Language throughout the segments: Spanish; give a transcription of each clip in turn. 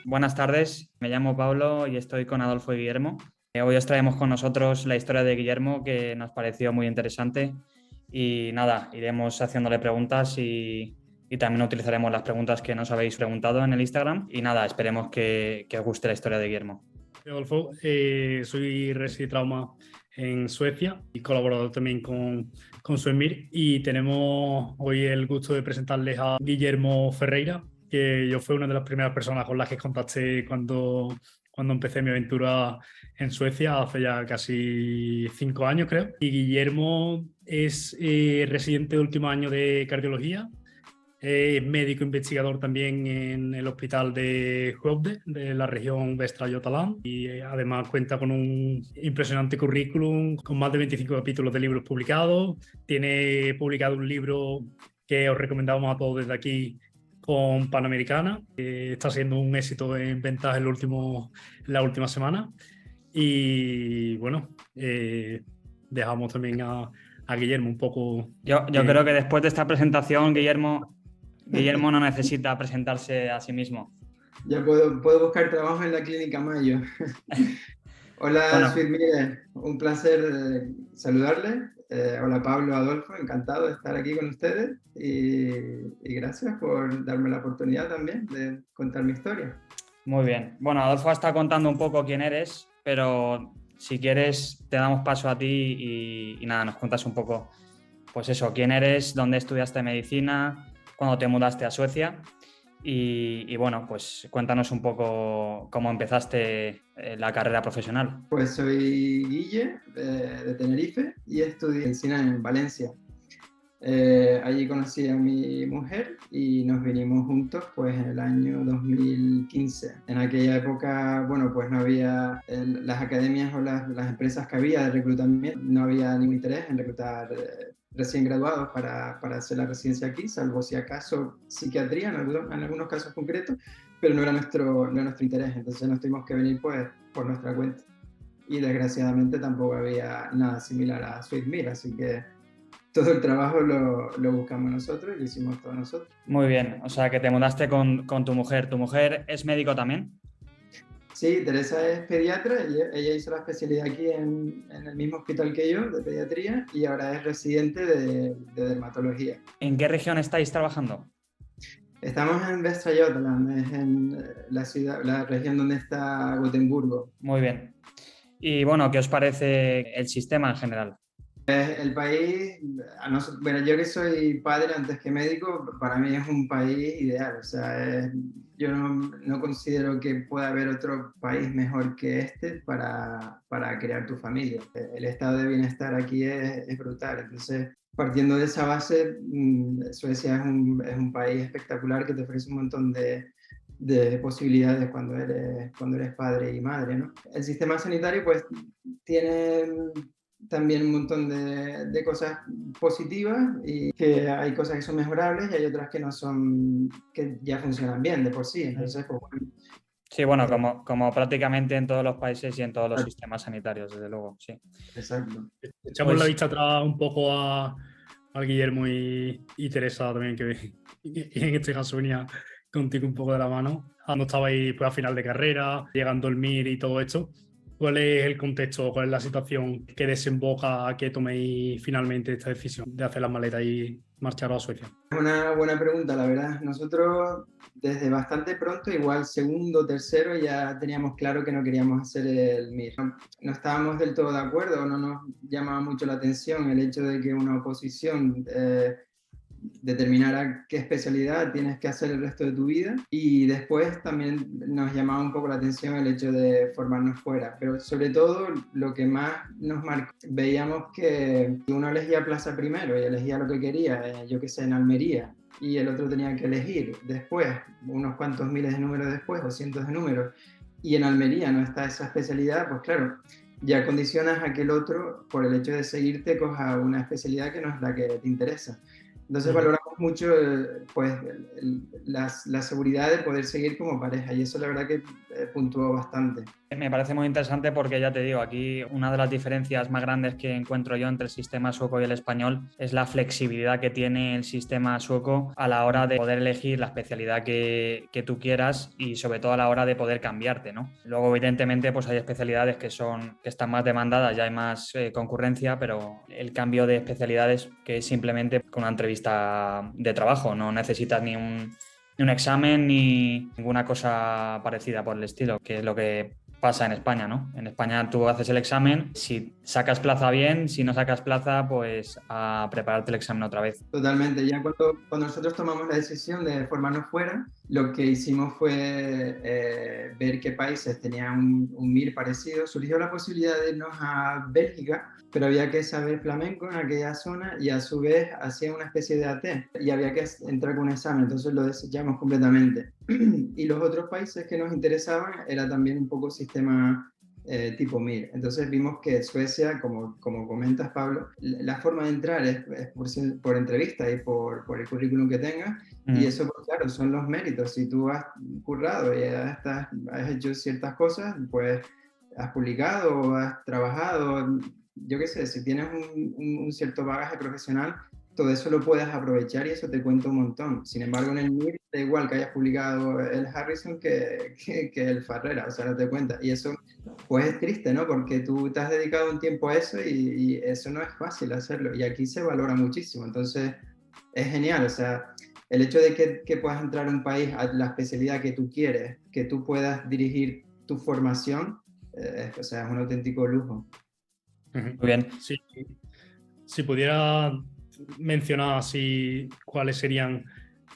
Buenas tardes, me llamo Pablo y estoy con Adolfo y Guillermo. Hoy os traemos con nosotros la historia de Guillermo, que nos pareció muy interesante. Y nada, iremos haciéndole preguntas y también utilizaremos las preguntas que nos habéis preguntado en el Instagram. Y nada, esperemos que os guste la historia de Guillermo. Adolfo, soy Resi Trauma en Suecia y colaborador también con Suemir, y tenemos hoy el gusto de presentarles a Guillermo Ferreira, que yo fui una de las primeras personas con las que contacté cuando empecé mi aventura en Suecia hace ya casi 5 años, creo. Y Guillermo es residente de último año de cardiología. Es médico investigador también en el hospital de Skövde, de la región Västra Götaland, y además cuenta con un impresionante currículum, con más de 25 capítulos de libros publicados. Tiene publicado un libro que os recomendamos a todos desde aquí con Panamericana, que está siendo un éxito en ventas en la última semana. Y bueno, dejamos también a Guillermo un poco. Yo creo que después de esta presentación, Guillermo no necesita presentarse a sí mismo. Ya puedo buscar trabajo en la Clínica Mayo. Hola, Bueno. Suidmire, un placer saludarle. Hola Pablo, Adolfo, encantado de estar aquí con ustedes y gracias por darme la oportunidad también de contar mi historia. Muy bien. Bueno, Adolfo está contando un poco quién eres, pero si quieres te damos paso a ti y nada, nos cuentas un poco, pues eso, quién eres, dónde estudiaste medicina, cuándo te mudaste a Suecia y bueno, pues cuéntanos un poco cómo empezaste la carrera profesional. Pues soy Guille, de Tenerife, y estudié medicina en Valencia. Allí conocí a mi mujer y nos vinimos juntos pues en el año 2015. En aquella época, bueno, pues no había las academias o las empresas que había de reclutamiento, no había ningún interés en reclutar recién graduados para hacer la residencia aquí, salvo si acaso psiquiatría en algunos casos concretos, pero no era nuestro interés, entonces nos tuvimos que venir pues por nuestra cuenta. Y desgraciadamente tampoco había nada similar a Suidmire, así que todo el trabajo lo buscamos nosotros y lo hicimos todos nosotros. Muy bien, o sea que te mudaste con tu mujer. ¿Tu mujer es médico también? Sí, Teresa es pediatra, ella hizo la especialidad aquí en el mismo hospital que yo, de pediatría, y ahora es residente de dermatología. ¿En qué región estáis trabajando? Estamos en Västra Götaland, es en la región donde está Gotemburgo. Muy bien. Y bueno, ¿qué os parece el sistema en general? El país, bueno, yo que soy padre antes que médico, para mí es un país ideal. O sea, yo no considero que pueda haber otro país mejor que este para crear tu familia. El estado de bienestar aquí es brutal. Entonces, partiendo de esa base, Suecia es un país espectacular que te ofrece un montón de posibilidades cuando eres padre y madre, ¿no? El sistema sanitario pues tiene también un montón de cosas positivas, y que hay cosas que son mejorables y hay otras que no son, que ya funcionan bien de por sí. Entonces, pues bueno. Sí, bueno, como prácticamente en todos los países y en todos los sistemas sanitarios, desde luego, sí. Exacto. Echamos la vista atrás un poco al Guillermo y Teresa también, que en este caso venía contigo un poco de la mano. Cuando estabais pues, a final de carrera, llegando al MIR y todo esto, ¿cuál es el contexto, cuál es la situación que desemboca a que toméis finalmente esta decisión de hacer las maletas y marcharos a Suecia? Es una buena pregunta, la verdad. Nosotros desde bastante pronto, igual segundo, tercero, ya teníamos claro que no queríamos hacer el MIR. No estábamos del todo de acuerdo, no nos llamaba mucho la atención el hecho de que una oposición determinara qué especialidad tienes que hacer el resto de tu vida, y después también nos llamaba un poco la atención el hecho de formarnos fuera, pero sobre todo lo que más nos marcó, veíamos que uno elegía plaza primero y elegía lo que quería, yo que sé, en Almería, y el otro tenía que elegir después, unos cuantos miles de números después o cientos de números, y en Almería no está esa especialidad, pues claro, ya condicionas a que el otro, por el hecho de seguirte, coja una especialidad que no es la que te interesa. Entonces valoramos mucho pues, la seguridad de poder seguir como pareja y eso la verdad que puntuó bastante. Me parece muy interesante porque ya te digo, aquí una de las diferencias más grandes que encuentro yo entre el sistema sueco y el español es la flexibilidad que tiene el sistema sueco a la hora de poder elegir la especialidad que tú quieras y sobre todo a la hora de poder cambiarte, ¿no? Luego, evidentemente, pues hay especialidades que están más demandadas, ya hay más concurrencia, pero el cambio de especialidades que es simplemente con una entrevista de trabajo, no necesitas ni un examen ni ninguna cosa parecida por el estilo, que es lo que pasa en España, ¿no? En España tú haces el examen, si sacas plaza bien, si no sacas plaza, pues a prepararte el examen otra vez. Totalmente, ya cuando nosotros tomamos la decisión de formarnos fuera, lo que hicimos fue ver qué países tenían un MIR parecido. Surgió la posibilidad de irnos a Bélgica, pero había que saber flamenco en aquella zona y a su vez hacía una especie de AT y había que entrar con un examen, entonces lo desechamos completamente. Y los otros países que nos interesaban era también un poco sistema tipo MIR. Entonces vimos que Suecia, como comentas Pablo, la forma de entrar es por entrevista y por el currículum que tengas. Y eso, pues, claro, son los méritos. Si tú has currado y has hecho ciertas cosas, pues has publicado o has trabajado, yo qué sé, si tienes un cierto bagaje profesional, todo eso lo puedes aprovechar y eso te cuenta un montón. Sin embargo, en el MIR da igual que hayas publicado el Harrison que el Farrera, o sea, no te cuenta. Y eso, pues es triste, ¿no? Porque tú te has dedicado un tiempo a eso y eso no es fácil hacerlo. Y aquí se valora muchísimo. Entonces, es genial, o sea, el hecho de que puedas entrar a un país a la especialidad que tú quieres, que tú puedas dirigir tu formación, o sea, es un auténtico lujo. Muy bien. Sí. Si pudiera mencionar así cuáles serían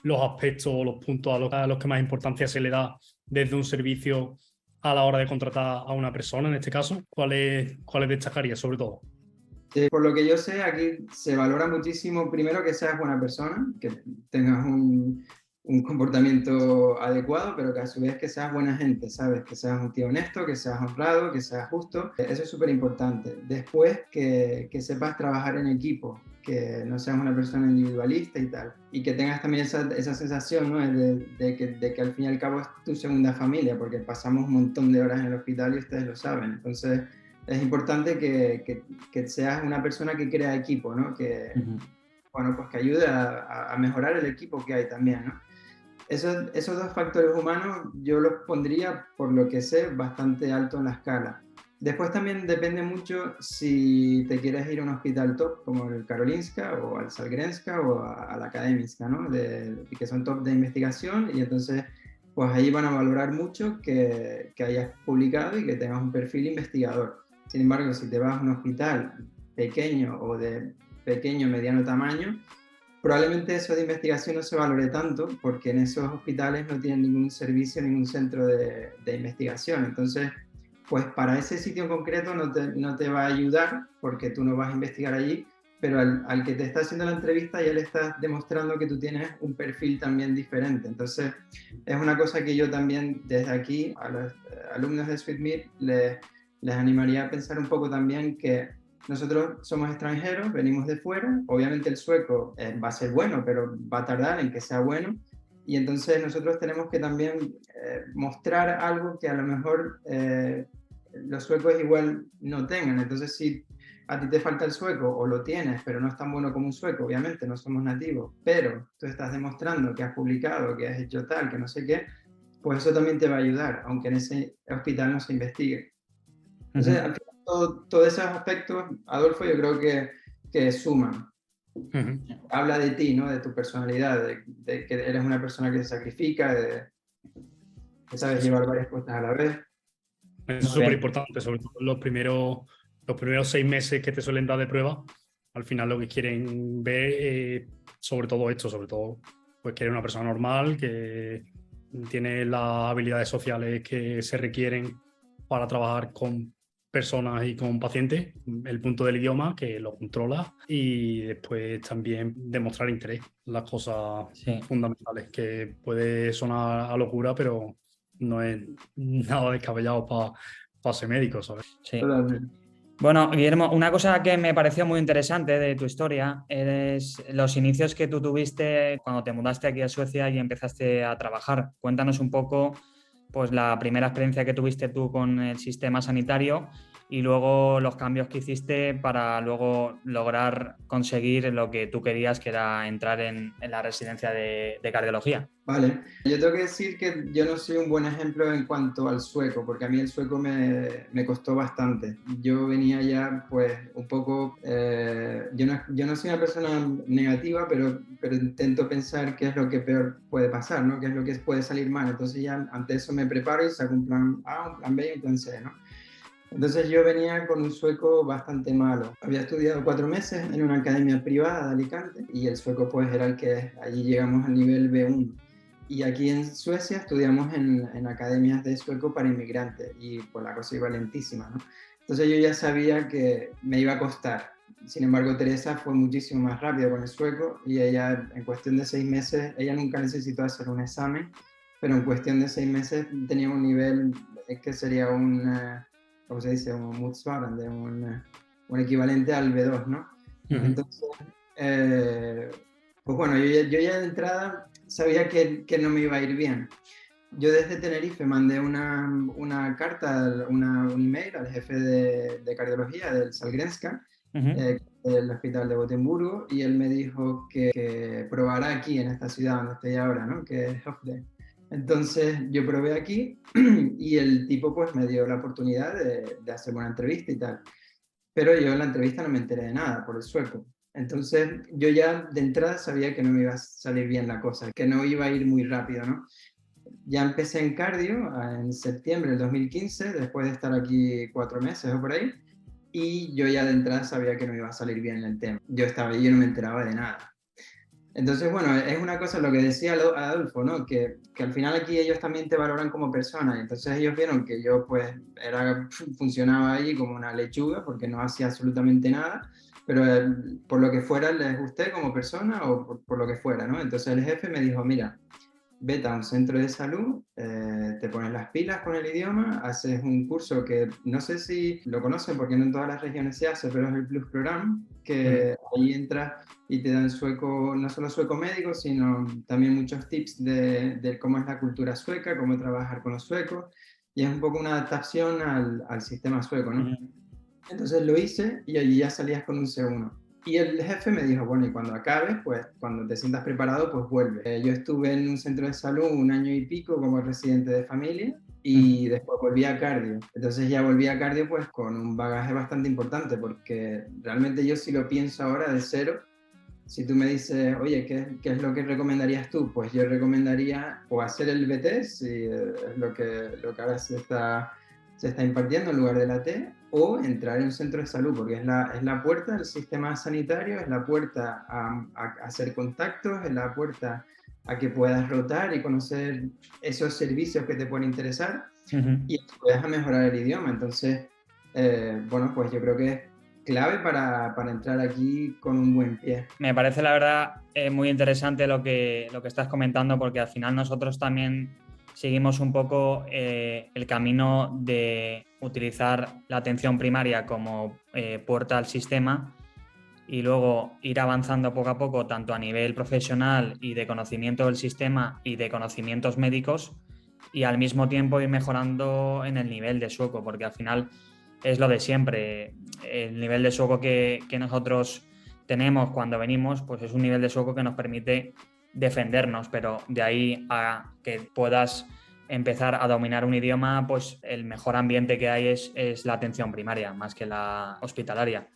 los aspectos o los puntos a los que más importancia se le da desde un servicio a la hora de contratar a una persona, en este caso, ¿cuáles destacaría sobre todo? Por lo que yo sé, aquí se valora muchísimo, primero, que seas buena persona, que tengas un comportamiento adecuado, pero que a su vez que seas buena gente, ¿sabes? Que seas un tío honesto, que seas honrado, que seas justo. Eso es súper importante. Después, que sepas trabajar en equipo, que no seas una persona individualista y tal. Y que tengas también esa sensación, ¿no? de que al fin y al cabo es tu segunda familia, porque pasamos un montón de horas en el hospital y ustedes lo saben. Entonces, es importante que seas una persona que crea equipo, ¿no? Bueno, pues que ayude a mejorar el equipo que hay también, ¿no? Esos dos factores humanos yo los pondría, por lo que sé, bastante alto en la escala. Después también depende mucho si te quieres ir a un hospital top como el Karolinska o al Sahlgrenska o a la Akademiska, ¿no? Que son top de investigación y entonces pues ahí van a valorar mucho que hayas publicado y que tengas un perfil investigador. Sin embargo, si te vas a un hospital pequeño o de pequeño, mediano tamaño, probablemente eso de investigación no se valore tanto porque en esos hospitales no tienen ningún servicio, ningún centro de investigación. Entonces, pues para ese sitio en concreto no te va a ayudar porque tú no vas a investigar allí, pero al que te está haciendo la entrevista ya le estás demostrando que tú tienes un perfil también diferente. Entonces, es una cosa que yo también desde aquí a los alumnos de SweetMeat les animaría a pensar un poco también que nosotros somos extranjeros, venimos de fuera, obviamente el sueco va a ser bueno, pero va a tardar en que sea bueno, y entonces nosotros tenemos que también mostrar algo que a lo mejor los suecos igual no tengan. Entonces, si a ti te falta el sueco o lo tienes, pero no es tan bueno como un sueco, obviamente no somos nativos, pero tú estás demostrando que has publicado, que has hecho tal, que no sé qué, pues eso también te va a ayudar, aunque en ese hospital no se investigue. Entonces, al final, todos esos aspectos, Adolfo, yo creo que suman. Habla de ti, ¿no? De tu personalidad, de que eres una persona que se sacrifica, que sabes llevar varias cosas a la vez. Eso es súper importante, sobre todo los primeros 6 meses que te suelen dar de prueba. Al final lo que quieren ver, sobre todo pues que eres una persona normal, que tiene las habilidades sociales que se requieren para trabajar con personas y con pacientes, el punto del idioma, que lo controlas, y después también demostrar interés, las cosas fundamentales, que puede sonar a locura, pero no es nada descabellado para ser médico, ¿sabes? Sí. Totalmente. Bueno, Guillermo, una cosa que me pareció muy interesante de tu historia es los inicios que tú tuviste cuando te mudaste aquí a Suecia y empezaste a trabajar. Cuéntanos un poco, pues, la primera experiencia que tuviste tú con el sistema sanitario y luego los cambios que hiciste para luego lograr conseguir lo que tú querías, que era entrar en la residencia de cardiología. Vale, yo tengo que decir que yo no soy un buen ejemplo en cuanto al sueco, porque a mí el sueco me costó bastante. Yo venía ya pues un poco, yo no soy una persona negativa, pero intento pensar qué es lo que peor puede pasar, ¿no? Qué es lo que puede salir mal. Entonces ya ante eso me preparo y saco un plan A, un plan B y un plan C, ¿no? Entonces yo venía con un sueco bastante malo. Había estudiado 4 meses en una academia privada de Alicante y el sueco pues era el que allí llegamos al nivel B1. Y aquí en Suecia estudiamos en academias de sueco para inmigrantes y pues la cosa iba lentísima, ¿no? Entonces yo ya sabía que me iba a costar. Sin embargo, Teresa fue muchísimo más rápida con el sueco y ella en cuestión de 6 meses, ella nunca necesitó hacer un examen, pero en cuestión de 6 meses tenía un nivel que sería ¿cómo se dice? Un motsvarande, un equivalente al B2, ¿no? Entonces, eh, pues bueno, yo ya de entrada sabía que no me iba a ir bien. Yo desde Tenerife mandé una carta, un email al jefe de cardiología del Sahlgrenska, del hospital de Gotemburgo, y él me dijo que probara aquí en esta ciudad donde estoy ahora, ¿no? Que es Hofde. Entonces yo probé aquí y el tipo pues me dio la oportunidad de hacer una entrevista y tal. Pero yo en la entrevista no me enteré de nada por el sueco. Entonces yo ya de entrada sabía que no me iba a salir bien la cosa, que no iba a ir muy rápido, ¿no? Ya empecé en cardio en septiembre del 2015, después de estar aquí 4 meses o por ahí, y yo ya de entrada sabía que no iba a salir bien el tema. Yo estaba ahí y no me enteraba de nada. Entonces, bueno, es una cosa lo que decía Adolfo, ¿no? Que al final aquí ellos también te valoran como persona. Y entonces ellos vieron que yo pues funcionaba ahí como una lechuga porque no hacía absolutamente nada, pero por lo que fuera les gusté como persona o por lo que fuera, ¿no? Entonces el jefe me dijo, mira, vete a un centro de salud, te pones las pilas con el idioma, haces un curso que no sé si lo conocen porque no en todas las regiones se hace, pero es el Plus Program, que ahí entras y te dan sueco, no solo sueco médico, sino también muchos tips de cómo es la cultura sueca, cómo trabajar con los suecos, y es un poco una adaptación al sistema sueco, ¿no? Entonces lo hice y allí ya salías con un C1. Y el jefe me dijo, bueno, y cuando acabes, pues cuando te sientas preparado, pues vuelve. Yo estuve en un centro de salud 1 año y pico como residente de familia y después volví a cardio. Entonces ya volví a cardio pues con un bagaje bastante importante porque realmente yo si lo pienso ahora de cero, si tú me dices, oye, ¿qué es lo que recomendarías tú? Pues yo recomendaría o hacer el BT, si es lo que ahora se está impartiendo en lugar de la T, o entrar en un centro de salud, porque es la puerta del sistema sanitario, es la puerta a hacer contactos, es la puerta a que puedas rotar y conocer esos servicios que te pueden interesar y puedas mejorar el idioma. Entonces, bueno, pues yo creo que es clave para entrar aquí con un buen pie. Me parece, la verdad, muy interesante lo que estás comentando, porque al final nosotros también seguimos un poco el camino de utilizar la atención primaria como puerta al sistema y luego ir avanzando poco a poco, tanto a nivel profesional y de conocimiento del sistema y de conocimientos médicos, y al mismo tiempo ir mejorando en el nivel de sueco, porque al final es lo de siempre. El nivel de sueco que nosotros tenemos cuando venimos, pues es un nivel de sueco que nos permite defendernos, pero de ahí a que puedas empezar a dominar un idioma, pues el mejor ambiente que hay es la atención primaria, más que la hospitalaria.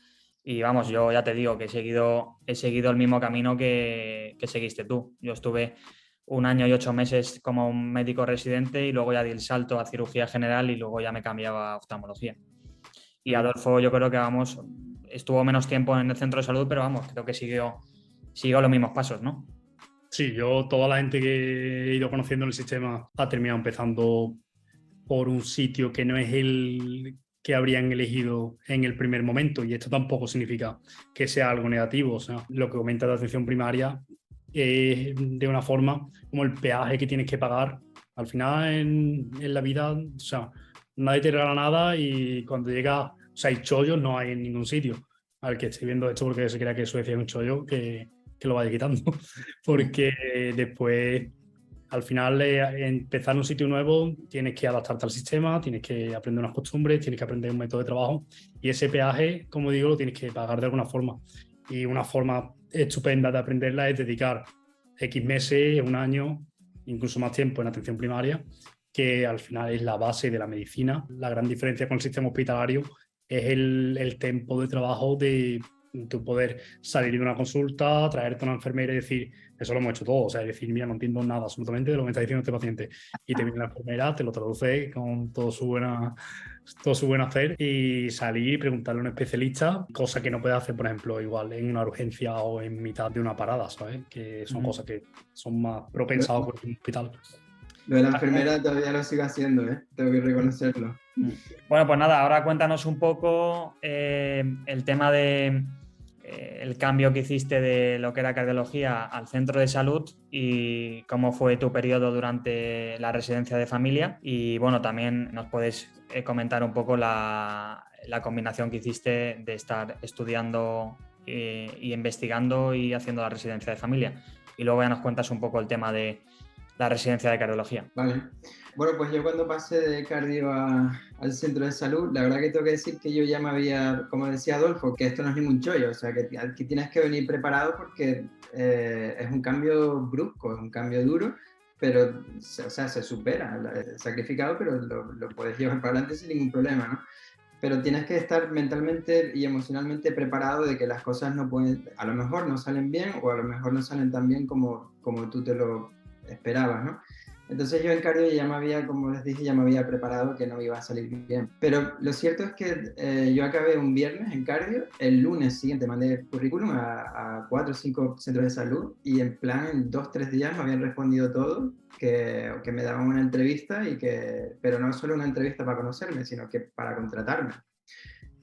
Y vamos, yo ya te digo que he seguido el mismo camino que seguiste tú. Yo estuve 1 año y 8 meses como un médico residente y luego ya di el salto a cirugía general y luego ya me cambiaba a oftalmología. Y Adolfo, yo creo que vamos, estuvo menos tiempo en el centro de salud, pero vamos, creo que siguió los mismos pasos, ¿no? Sí, yo, toda la gente que he ido conociendo en el sistema ha terminado empezando por un sitio que no es el que habrían elegido en el primer momento, y esto tampoco significa que sea algo negativo. O sea, lo que comenta de atención primaria es de una forma como el peaje que tienes que pagar. Al final en la vida, o sea, nadie te regala nada, y cuando llegas, o sea, hay chollos, no hay en ningún sitio. Al que esté viendo esto porque se crea que Suecia es un chollo, que lo vaya quitando. Porque después, al final, empezar en un sitio nuevo, tienes que adaptarte al sistema, tienes que aprender unas costumbres, tienes que aprender un método de trabajo. Y ese peaje, como digo, lo tienes que pagar de alguna forma. Y una forma estupenda de aprenderla es dedicar X meses, un año, incluso más tiempo en atención primaria, que al final es la base de la medicina. La gran diferencia con el sistema hospitalario es el tiempo de trabajo de tu poder salir de una consulta, traerte a una enfermera y decir, eso lo hemos hecho todo, o sea, decir, mira, no entiendo nada absolutamente de lo que me está diciendo este paciente. Y te viene la enfermera, te lo traduce con todo su buen hacer y salir y preguntarle a un especialista, cosa que no puede hacer, por ejemplo, igual en una urgencia o en mitad de una parada, ¿sabes? Que son cosas que son más propensadas por un hospital. Lo de la enfermera todavía lo sigo haciendo, tengo que reconocerlo. Bueno, pues nada, ahora cuéntanos un poco el tema de el cambio que hiciste de lo que era cardiología al centro de salud y cómo fue tu periodo durante la residencia de familia. Y bueno, también nos puedes comentar un poco la combinación que hiciste de estar estudiando y investigando y haciendo la residencia de familia. Y luego ya nos cuentas un poco el tema de la residencia de cardiología. Vale. Bueno, pues yo cuando pasé de cardio al centro de salud, la verdad que tengo que decir que yo ya me había, como decía Adolfo, que esto no es ningún chollo, o sea, que aquí tienes que venir preparado porque es un cambio brusco, es un cambio duro, pero o sea, se supera, es sacrificado, pero lo puedes llevar para adelante sin ningún problema, ¿no? Pero tienes que estar mentalmente y emocionalmente preparado de que las cosas no pueden, a lo mejor no salen bien o a lo mejor no salen tan bien como tú te lo esperabas, ¿no? Entonces yo en cardio ya me había, como les dije, ya me había preparado que no iba a salir bien. Pero lo cierto es que yo acabé un viernes en cardio, el lunes siguiente mandé currículum a 4 o 5 centros de salud y en plan en 2 o 3 días me habían respondido todo, que me daban una entrevista, pero no solo una entrevista para conocerme, sino que para contratarme.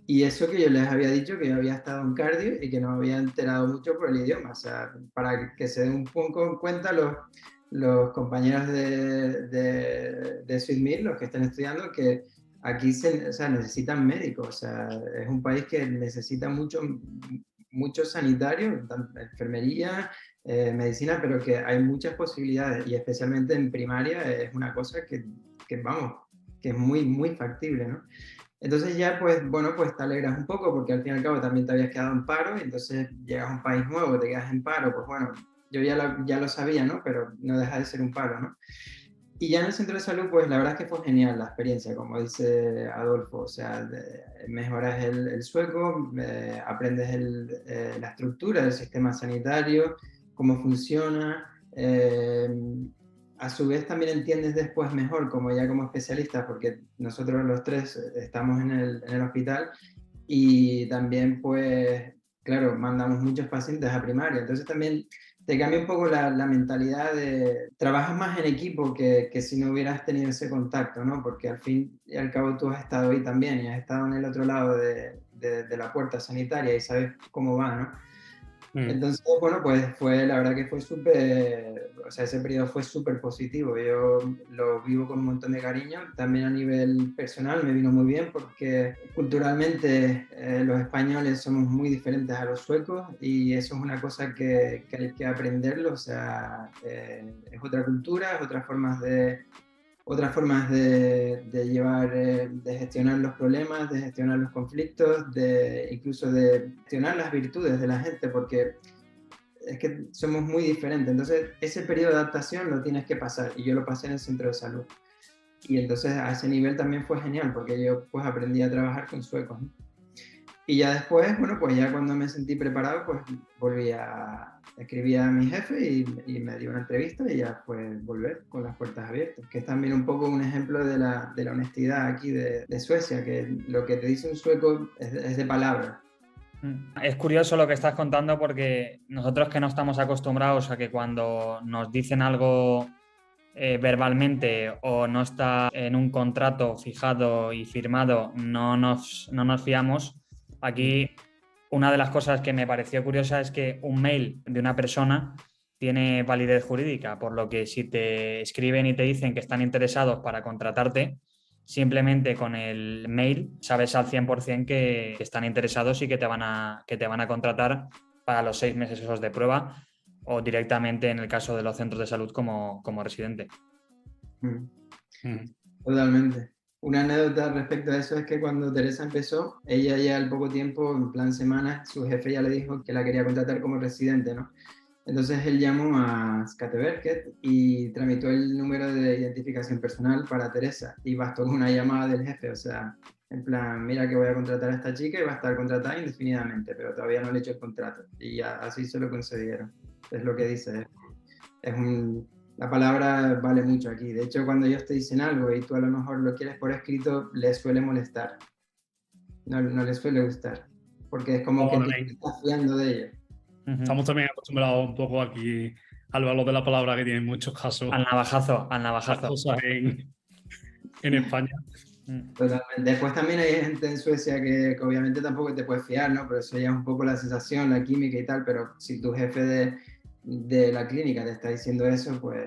Y eso que yo les había dicho que yo había estado en cardio y que no me había enterado mucho por el idioma, o sea, para que se den un poco en cuenta los compañeros de SWIDMIR, los que están estudiando, que aquí o sea, necesitan médicos, o sea, es un país que necesita mucho sanitario, tanto enfermería, medicina, pero que hay muchas posibilidades y especialmente en primaria es una cosa que vamos, que es muy, muy factible, ¿no? Entonces ya, pues, bueno, pues te alegras un poco porque al fin y al cabo también te habías quedado en paro y entonces llegas a un país nuevo, te quedas en paro, pues bueno, yo ya lo sabía, ¿no? Pero no deja de ser un paro, ¿no? Y ya en el centro de salud, pues la verdad es que fue genial la experiencia, como dice Adolfo, o sea, mejoras el sueco, aprendes la estructura del sistema sanitario, cómo funciona, a su vez también entiendes después mejor, como especialistas, porque nosotros los tres estamos en el hospital y también pues, claro, mandamos muchos pacientes a primaria, entonces también te cambia un poco la mentalidad de trabajas más en equipo que si no hubieras tenido ese contacto, ¿no? Porque al fin y al cabo tú has estado ahí también y has estado en el otro lado de la puerta sanitaria y sabes cómo va, ¿no? Entonces, bueno, pues la verdad que fue súper, o sea, ese periodo fue súper positivo. Yo lo vivo con un montón de cariño. También a nivel personal me vino muy bien porque culturalmente los españoles somos muy diferentes a los suecos y eso es una cosa que hay que aprenderlo. O sea, es otra cultura, es otras formas de llevar, de gestionar los problemas, de gestionar los conflictos, incluso de gestionar las virtudes de la gente, porque es que somos muy diferentes. Entonces, ese periodo de adaptación lo tienes que pasar, y yo lo pasé en el centro de salud. Y entonces a ese nivel también fue genial, porque yo pues aprendí a trabajar con suecos, ¿no? Y ya después, bueno, pues ya cuando me sentí preparado, pues escribí a mi jefe y me dio una entrevista y ya fue volver con las puertas abiertas, que es también un poco un ejemplo de la honestidad aquí de Suecia, que lo que te dice un sueco es de palabra. Es curioso lo que estás contando porque nosotros que no estamos acostumbrados a que cuando nos dicen algo verbalmente o no está en un contrato fijado y firmado, no nos fiamos. Aquí una de las cosas que me pareció curiosa es que un mail de una persona tiene validez jurídica, por lo que si te escriben y te dicen que están interesados para contratarte, simplemente con el mail sabes al 100% que están interesados y que te van a contratar para los 6 meses esos de prueba o directamente en el caso de los centros de salud como residente. Totalmente. Una anécdota respecto a eso es que cuando Teresa empezó, ella ya al poco tiempo, en plan semanas, su jefe ya le dijo que la quería contratar como residente, ¿no? Entonces él llamó a Skatteverket y tramitó el número de identificación personal para Teresa y bastó con una llamada del jefe, o sea, en plan, mira que voy a contratar a esta chica y va a estar contratada indefinidamente, pero todavía no le he hecho el contrato y así se lo concedieron. Es lo que dice, la palabra vale mucho aquí. De hecho, cuando ellos te dicen algo y tú a lo mejor lo quieres por escrito, les suele molestar, no les suele gustar, porque es como que te estás fiando de ellos. Estamos también acostumbrados un poco aquí al valor de la palabra que tiene en muchos casos. Al navajazo. Las cosas en España. Totalmente. Después también hay gente en Suecia que obviamente tampoco te puedes fiar, ¿no? Pero eso ya es un poco la sensación, la química y tal, pero si tu jefe de la clínica te está diciendo eso, pues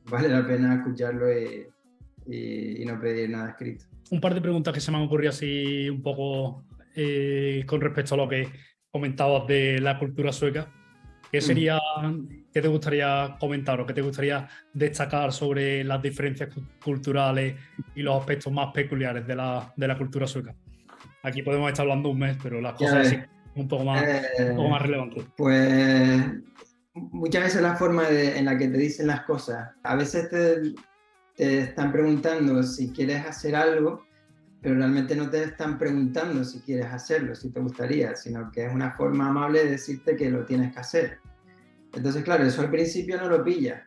vale la pena escucharlo y no pedir nada escrito. Un par de preguntas que se me han ocurrido así un poco con respecto a lo que comentabas de la cultura sueca. ¿Qué te gustaría comentar o qué te gustaría destacar sobre las diferencias culturales y los aspectos más peculiares de la cultura sueca? Aquí podemos estar hablando un mes, pero las cosas así un poco más relevantes. Pues muchas veces la forma en la que te dicen las cosas, a veces te están preguntando si quieres hacer algo, pero realmente no te están preguntando si quieres hacerlo, si te gustaría, sino que es una forma amable de decirte que lo tienes que hacer. Entonces, claro, eso al principio no lo pillas,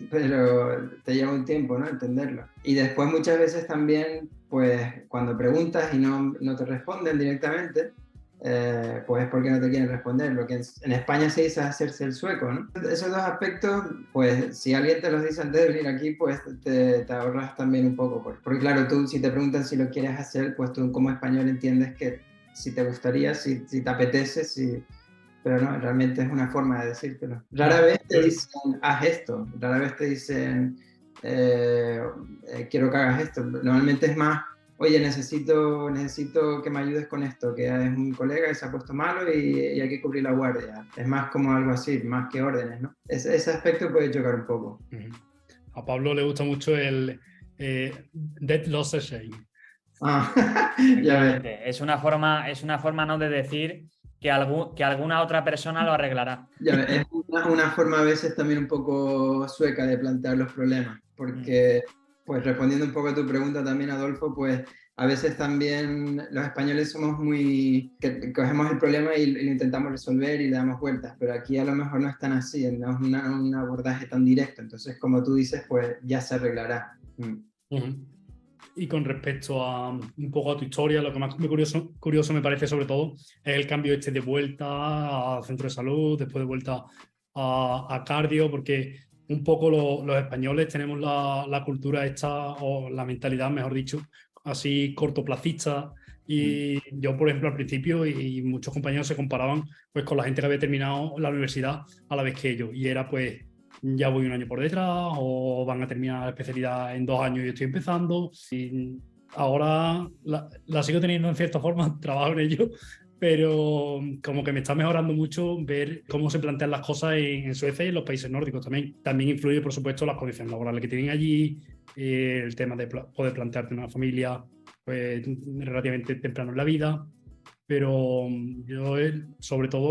pero te lleva un tiempo, ¿no? Entenderlo. Y después muchas veces también, pues cuando preguntas y no te responden directamente, pues es porque no te quieren responder. Lo que en España se dice hacerse el sueco, ¿no? Esos dos aspectos, pues si alguien te los dice antes de venir aquí, pues te ahorras también un poco. Porque claro, tú si te preguntan si lo quieres hacer, pues tú como español entiendes que si te gustaría, si te apetece, pero no, realmente es una forma de decírtelo. Rara vez te dicen, haz esto, rara vez te dicen, quiero que hagas esto. Normalmente es más, oye, necesito que me ayudes con esto, que es un colega que se ha puesto malo y hay que cubrir la guardia. Es más como algo así, más que órdenes, ¿no? Ese aspecto puede chocar un poco. A Pablo le gusta mucho el Dead Loss Shame. Ya ves. Es una forma no de decir que alguna otra persona lo arreglará. Ya ves, es una forma a veces también un poco sueca de plantear los problemas, porque pues respondiendo un poco a tu pregunta también, Adolfo, pues a veces también los españoles somos que cogemos el problema y lo intentamos resolver y le damos vueltas, pero aquí a lo mejor no es tan así, no es un abordaje tan directo, entonces como tú dices, pues ya se arreglará. Y con respecto a un poco a tu historia, lo que más curioso me parece sobre todo es el cambio de vuelta a centro de salud, después de vuelta a cardio, porque un poco los españoles tenemos la cultura esta, o la mentalidad, mejor dicho, así cortoplacista. Y yo, por ejemplo, al principio, y muchos compañeros se comparaban pues con la gente que había terminado la universidad a la vez que ellos, y era pues ya voy un año por detrás, o van a terminar la especialidad en 2 años y yo estoy empezando. Y ahora la sigo teniendo en cierta forma, trabajo en ello, pero como que me está mejorando mucho ver cómo se plantean las cosas en Suecia y en los países nórdicos también. También influye, por supuesto, las condiciones laborales que tienen allí, el tema de poder plantearte una familia pues, relativamente temprano en la vida, pero yo sobre todo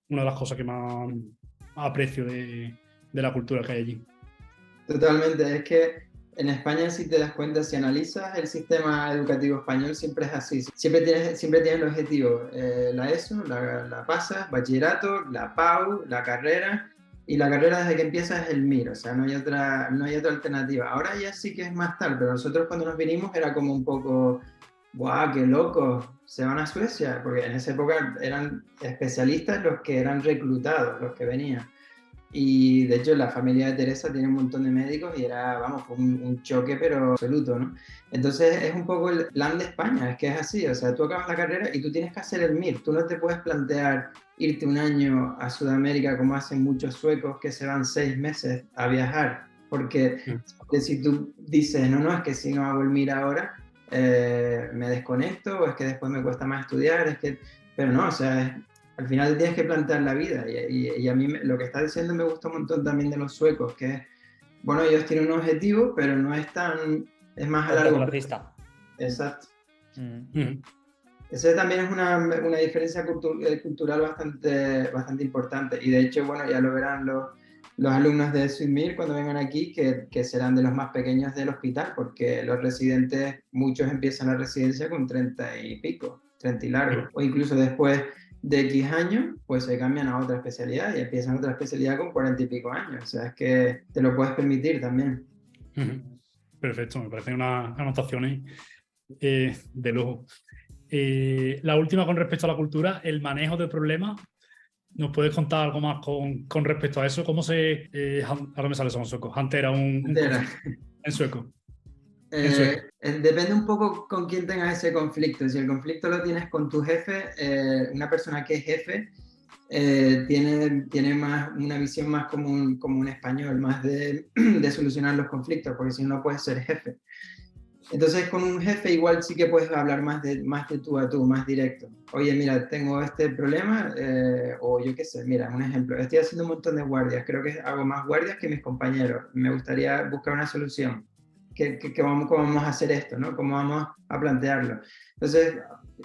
una de las cosas que más aprecio de la cultura que hay allí. Totalmente, es que en España, si te das cuenta, si analizas el sistema educativo español, siempre es así. Siempre tienes el objetivo, la ESO, la pasas, bachillerato, la PAU, la carrera, y la carrera desde que empiezas es el MIR, o sea, no hay otra alternativa. Ahora ya sí que es más tarde, pero nosotros cuando nos vinimos era como un poco, ¡guau, qué locos! Se van a Suecia, porque en esa época eran especialistas los que eran reclutados, los que venían. Y de hecho la familia de Teresa tiene un montón de médicos y era, vamos, fue un choque pero absoluto, ¿no? Entonces es un poco el plan de España, es que es así, o sea, tú acabas la carrera y tú tienes que hacer el MIR, tú no te puedes plantear irte un año a Sudamérica como hacen muchos suecos que se van 6 meses a viajar porque si tú dices, no, es que si no hago el MIR ahora, me desconecto, o es que después me cuesta más estudiar, pero no, o sea, al final tienes que plantear la vida, y a mí lo que estás diciendo me gusta un montón también de los suecos, que bueno, ellos tienen un objetivo, pero no es es más a largo plazo. Exacto. Ese también es una diferencia cultural bastante importante, y de hecho, bueno, ya lo verán los alumnos de SWIMIR cuando vengan aquí, que serán de los más pequeños del hospital, porque los residentes, muchos empiezan la residencia con 30 y pico, 30 y largo, o incluso después de X años, pues se cambian a otra especialidad y empiezan otra especialidad con 40 y pico años, o sea, es que te lo puedes permitir también. Perfecto, me parecen unas anotaciones de lujo. La última con respecto a la cultura, el manejo de problemas. ¿Nos puedes contar algo más con respecto a eso? ¿Cómo se... ahora me sale eso en sueco. Huntera en sueco. Depende un poco con quién tengas ese conflicto. Si el conflicto lo tienes con tu jefe, una persona que es jefe tiene más una visión más como un español, más de solucionar los conflictos, porque si no, no puedes ser jefe. Entonces, con un jefe igual sí que puedes hablar más de tú a tú, más directo. Oye, mira, tengo este problema, o yo qué sé, mira, un ejemplo, estoy haciendo un montón de guardias, creo que hago más guardias que mis compañeros, me gustaría buscar una solución. ¿Cómo vamos a hacer esto, ¿no? ¿Cómo vamos a plantearlo? Entonces,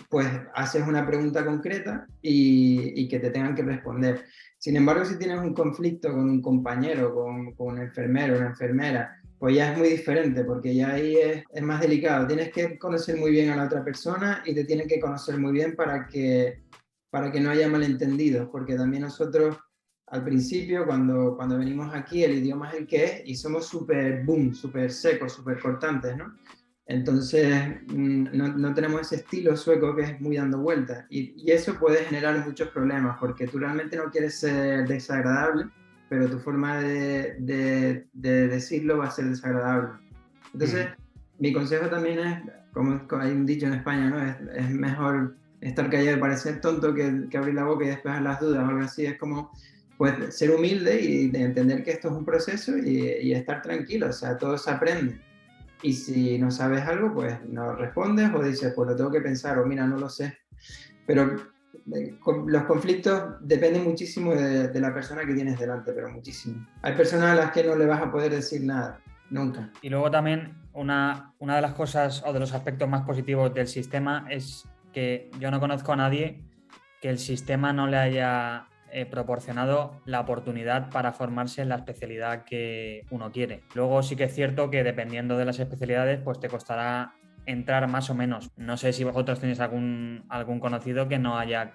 pues haces una pregunta concreta y que te tengan que responder. Sin embargo, si tienes un conflicto con un compañero, con un enfermero, una enfermera, pues ya es muy diferente, porque ya ahí es más delicado. Tienes que conocer muy bien a la otra persona y te tienen que conocer muy bien para que no haya malentendidos, porque también nosotros al principio, cuando venimos aquí, el idioma es el que es y somos súper boom, súper secos, súper cortantes, ¿no? Entonces no tenemos ese estilo sueco que es muy dando vueltas, y eso puede generar muchos problemas, porque tú realmente no quieres ser desagradable, pero tu forma de decirlo va a ser desagradable. Entonces, mi consejo también es, como hay un dicho en España, ¿no? Es mejor estar callado y parecer tonto que abrir la boca y despejar las dudas, o algo así. Es como, pues, ser humilde y de entender que esto es un proceso y estar tranquilo, o sea, todo se aprende. Y si no sabes algo, pues no respondes o dices, pues lo tengo que pensar, o mira, no lo sé. Pero los conflictos dependen muchísimo de la persona que tienes delante, pero muchísimo. Hay personas a las que no le vas a poder decir nada, nunca. Y luego también una de las cosas o de los aspectos más positivos del sistema es que yo no conozco a nadie que el sistema no le haya proporcionado la oportunidad para formarse en la especialidad que uno quiere. Luego sí que es cierto que dependiendo de las especialidades, pues te costará entrar más o menos. No sé si vosotros tenéis algún conocido que no haya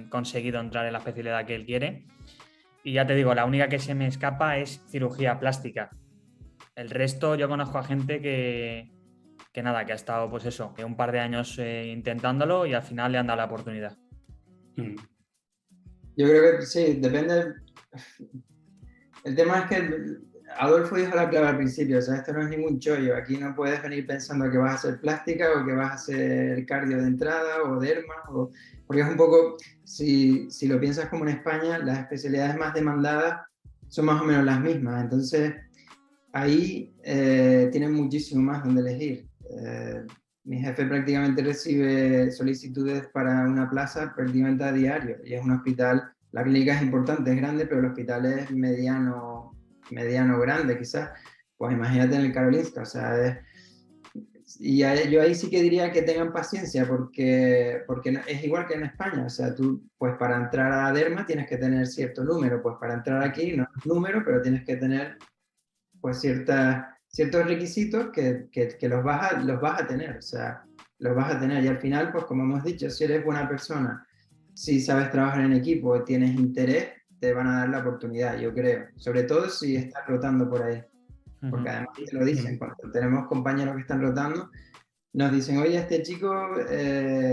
conseguido entrar en la especialidad que él quiere. Y ya te digo, la única que se me escapa es cirugía plástica. El resto yo conozco a gente que nada, que ha estado pues eso, un par de años intentándolo y al final le han dado la oportunidad. Yo creo que sí, depende. El tema es que Adolfo dijo la clave al principio, o sea, esto no es ningún chollo, aquí no puedes venir pensando que vas a hacer plástica o que vas a hacer cardio de entrada o derma, porque es un poco, si lo piensas como en España, las especialidades más demandadas son más o menos las mismas, entonces ahí tienen muchísimo más donde elegir. Mi jefe prácticamente recibe solicitudes para una plaza prácticamente a diario, y es un hospital, la clínica es importante, es grande, pero el hospital es mediano grande quizás. Pues imagínate en el Karolinska, o sea, yo ahí sí que diría que tengan paciencia, porque es igual que en España, o sea, tú pues para entrar a Derma tienes que tener cierto número, pues para entrar aquí no es número, pero tienes que tener pues ciertos requisitos que los vas a tener, o sea, los vas a tener, y al final, pues como hemos dicho, si eres buena persona, si sabes trabajar en equipo, tienes interés, te van a dar la oportunidad, yo creo, sobre todo si estás rotando por ahí, porque además te lo dicen, cuando tenemos compañeros que están rotando, nos dicen, oye, este chico,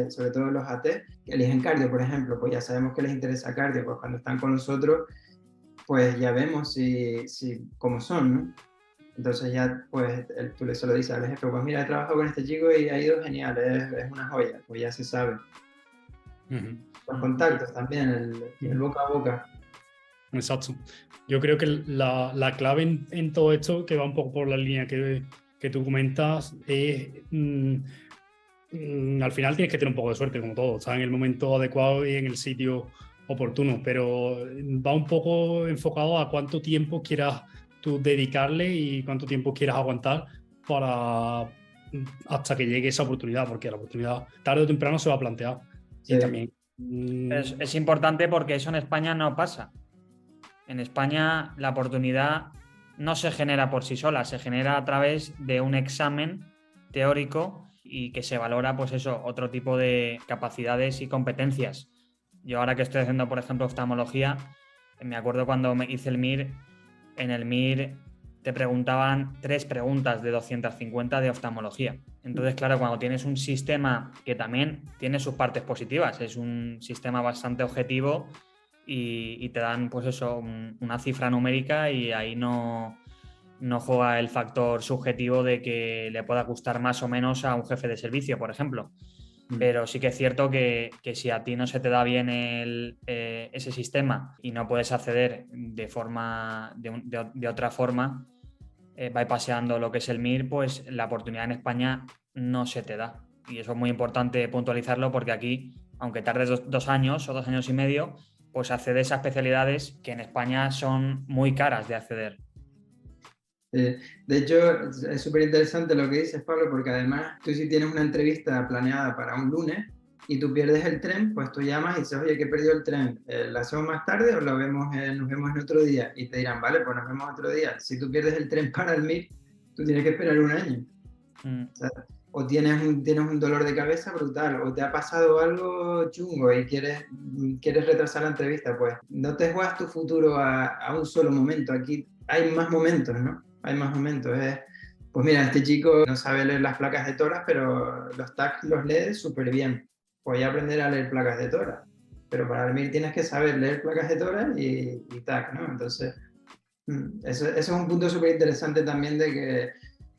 sobre todo los AT, que eligen cardio, por ejemplo, pues ya sabemos que les interesa cardio, pues cuando están con nosotros, pues ya vemos cómo son, ¿no? Entonces ya, pues, tú se lo dices al jefe, pues mira, he trabajado con este chico y ha ido genial, es una joya, pues ya se sabe. Los contactos también, el boca a boca. Exacto. Yo creo que la clave en todo esto, que va un poco por la línea que tú comentas, es al final tienes que tener un poco de suerte, como todo, estar en el momento adecuado y en el sitio oportuno, pero va un poco enfocado a cuánto tiempo quieras tú dedicarle y cuánto tiempo quieras aguantar para hasta que llegue esa oportunidad, porque la oportunidad tarde o temprano se va a plantear. Sí. Y también Es importante porque eso en España no pasa. En España la oportunidad no se genera por sí sola, se genera a través de un examen teórico y que se valora, pues eso, otro tipo de capacidades y competencias. Yo ahora que estoy haciendo, por ejemplo, oftalmología, me acuerdo cuando me hice el MIR, en el MIR te preguntaban 3 preguntas de 250 de oftalmología. Entonces, claro, cuando tienes un sistema que también tiene sus partes positivas, es un sistema bastante objetivo y te dan, pues eso, una cifra numérica y ahí no juega el factor subjetivo de que le pueda gustar más o menos a un jefe de servicio, por ejemplo. Pero sí que es cierto que si a ti no se te da bien ese sistema y no puedes acceder de otra forma, bypaseando lo que es el MIR, pues la oportunidad en España no se te da. Y eso es muy importante puntualizarlo porque aquí, aunque tardes 2 años o 2 años y medio, pues accedes a especialidades que en España son muy caras de acceder. De hecho, es súper interesante lo que dices, Pablo, porque además tú si tienes una entrevista planeada para un lunes y tú pierdes el tren, pues tú llamas y dices, oye, que he perdido el tren, ¿lo hacemos más tarde o nos vemos en otro día? Y te dirán, vale, pues nos vemos otro día. Si tú pierdes el tren para el MIR, tú tienes que esperar un año. O sea, o tienes un dolor de cabeza brutal, o te ha pasado algo chungo y quieres retrasar la entrevista, pues no te juegas tu futuro a un solo momento. Aquí hay más momentos, ¿no? Hay más momentos. Pues mira, este chico no sabe leer las placas de toras, pero los tags los lee súper bien. Voy a aprender a leer placas de toras. Pero para dormir tienes que saber leer placas de toras y tag, ¿no? Entonces, eso es un punto súper interesante también de que,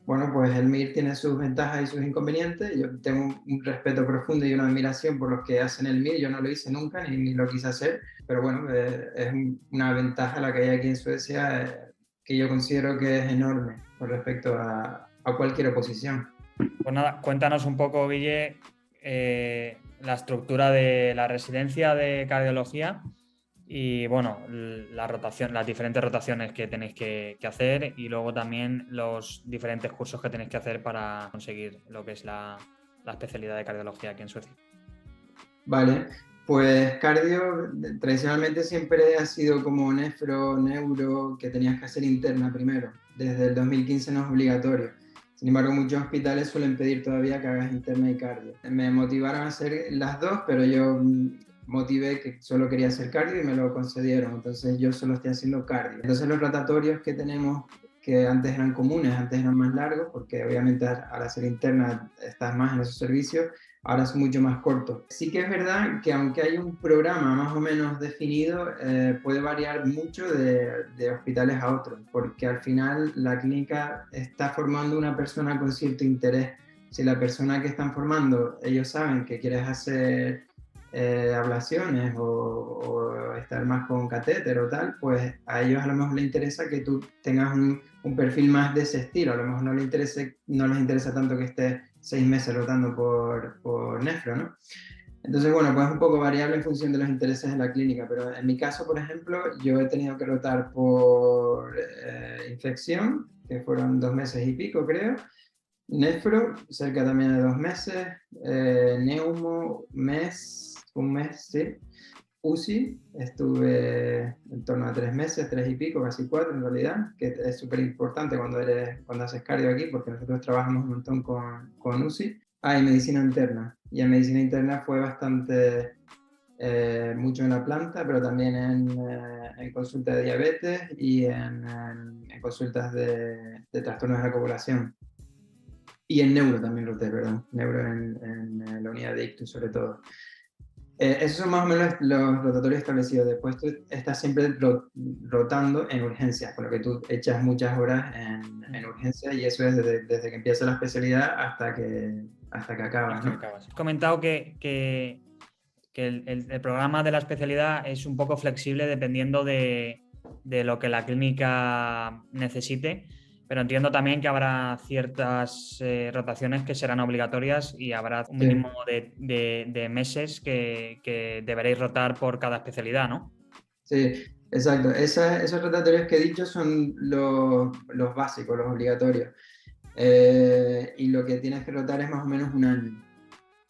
bueno, pues el MIR tiene sus ventajas y sus inconvenientes. Yo tengo un respeto profundo y una admiración por los que hacen el MIR. Yo no lo hice nunca ni lo quise hacer, pero bueno, es una ventaja la que hay aquí en Suecia que yo considero que es enorme con respecto a cualquier oposición. Pues nada, cuéntanos un poco, Guille, la estructura de la residencia de cardiología y bueno, las diferentes rotaciones que tenéis que hacer y luego también los diferentes cursos que tenéis que hacer para conseguir lo que es la especialidad de cardiología aquí en Suecia. Vale, pues cardio tradicionalmente siempre ha sido como nefro, neuro, que tenías que hacer interna primero. Desde el 2015 no es obligatorio. Sin embargo, muchos hospitales suelen pedir todavía que hagas interna y cardio. Me motivaron a hacer las dos, pero yo motivé que solo quería hacer cardio y me lo concedieron. Entonces yo solo estoy haciendo cardio. Entonces los rotatorios que tenemos, que antes eran comunes, antes eran más largos, porque obviamente al hacer interna estás más en esos servicios, ahora son mucho más cortos. Sí que es verdad que aunque hay un programa más o menos definido, puede variar mucho de hospitales a otros, porque al final la clínica está formando una persona con cierto interés. Si la persona que están formando, ellos saben que quieres hacer ablaciones o estar más con catéter o tal, pues a ellos a lo mejor les interesa que tú tengas un perfil más de ese estilo. A lo mejor no les interesa tanto que estés 6 meses rotando por nefro, ¿no? Entonces, bueno, pues es un poco variable en función de los intereses de la clínica, pero en mi caso, por ejemplo, yo he tenido que rotar por infección, que fueron 2 meses y pico, creo, nefro, cerca también de 2 meses, neumo, un mes, sí. UCI, estuve en torno a 3 meses, 3 y pico, casi 4 en realidad, que es súper importante cuando haces cardio aquí, porque nosotros trabajamos un montón con UCI. Y medicina interna. Y en medicina interna fue bastante, mucho en la planta, pero también en consulta de diabetes y en consultas de trastornos de la coagulación. Y en neuro también roté, perdón, neuro en la unidad de ictus sobre todo. Esos son más o menos los rotatorios establecidos. Después tú estás siempre rotando en urgencias, por lo que tú echas muchas horas en urgencias y eso es desde que empieza la especialidad hasta que acabas, ¿no? Has comentado que el programa de la especialidad es un poco flexible dependiendo de de lo que la clínica necesite, pero entiendo también que habrá ciertas rotaciones que serán obligatorias y habrá un Sí, mínimo de meses que deberéis rotar por cada especialidad, ¿no? sí, exacto. Esos rotatorios que he dicho son los básicos, los obligatorios. Y lo que tienes que rotar es más o menos un año,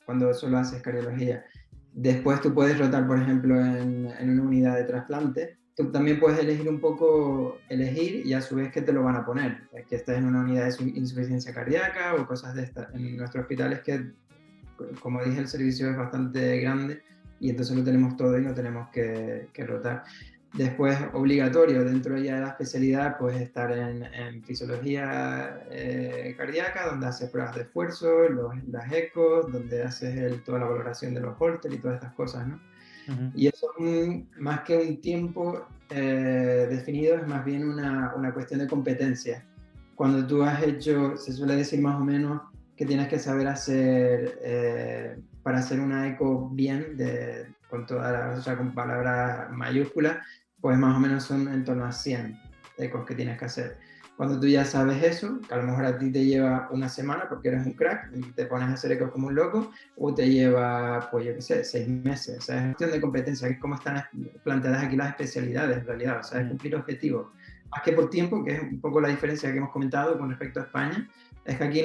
cuando solo haces cardiología. Después tú puedes rotar, por ejemplo, en una unidad de trasplante. Tú también puedes elegir un poco, elegir y a su vez que te lo van a poner. Que estés en una unidad de insuficiencia cardíaca o cosas de estas. En nuestro hospital es que, como dije, el servicio es bastante grande y entonces lo tenemos todo y no tenemos que rotar. Después, obligatorio dentro ya de la especialidad, pues estar en fisiología cardíaca, donde haces pruebas de esfuerzo, las ecos, donde haces toda la valoración de los Holter y todas estas cosas, ¿no? Ujú. Y eso, más que un tiempo definido, es más bien una cuestión de competencia. Cuando tú has hecho, se suele decir más o menos que tienes que saber hacer, para hacer una eco bien, con todas las, o sea, con palabras mayúsculas, pues más o menos son en torno a 100 ecos que tienes que hacer. Cuando tú ya sabes eso, que a lo mejor a ti te lleva una semana porque eres un crack y te pones a hacer ecos como un loco, o te lleva, pues yo qué sé, 6 meses. O sea, es cuestión de competencia, que es como están planteadas aquí las especialidades en realidad. O sea, es cumplir objetivos. Más que por tiempo, que es un poco la diferencia que hemos comentado con respecto a España, es que aquí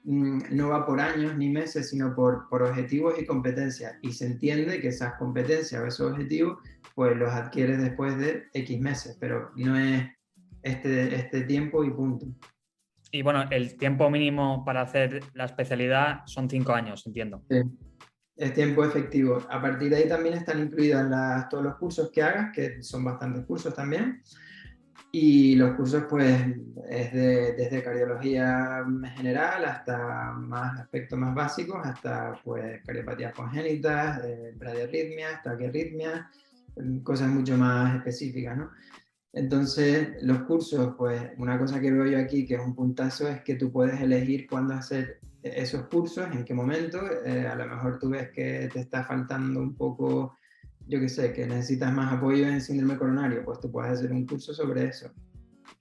no va por años ni meses, sino por objetivos y competencias. Y se entiende que esas competencias o esos objetivos, pues los adquieres después de X meses, pero no es este tiempo y punto. Y bueno, el tiempo mínimo para hacer la especialidad son 5 años, entiendo. Sí. Es tiempo efectivo. A partir de ahí también están incluidos todos los cursos que hagas, que son bastantes cursos también. Y los cursos, pues, desde cardiología general hasta más aspectos más básicos, hasta pues cardiopatías congénitas, bradiarritmias, taquiarritmias, cosas mucho más específicas, ¿no? Entonces, los cursos, pues una cosa que veo yo aquí que es un puntazo es que tú puedes elegir cuándo hacer esos cursos, en qué momento. A lo mejor tú ves que te está faltando un poco, yo qué sé, que necesitas más apoyo en síndrome coronario, pues tú puedes hacer un curso sobre eso.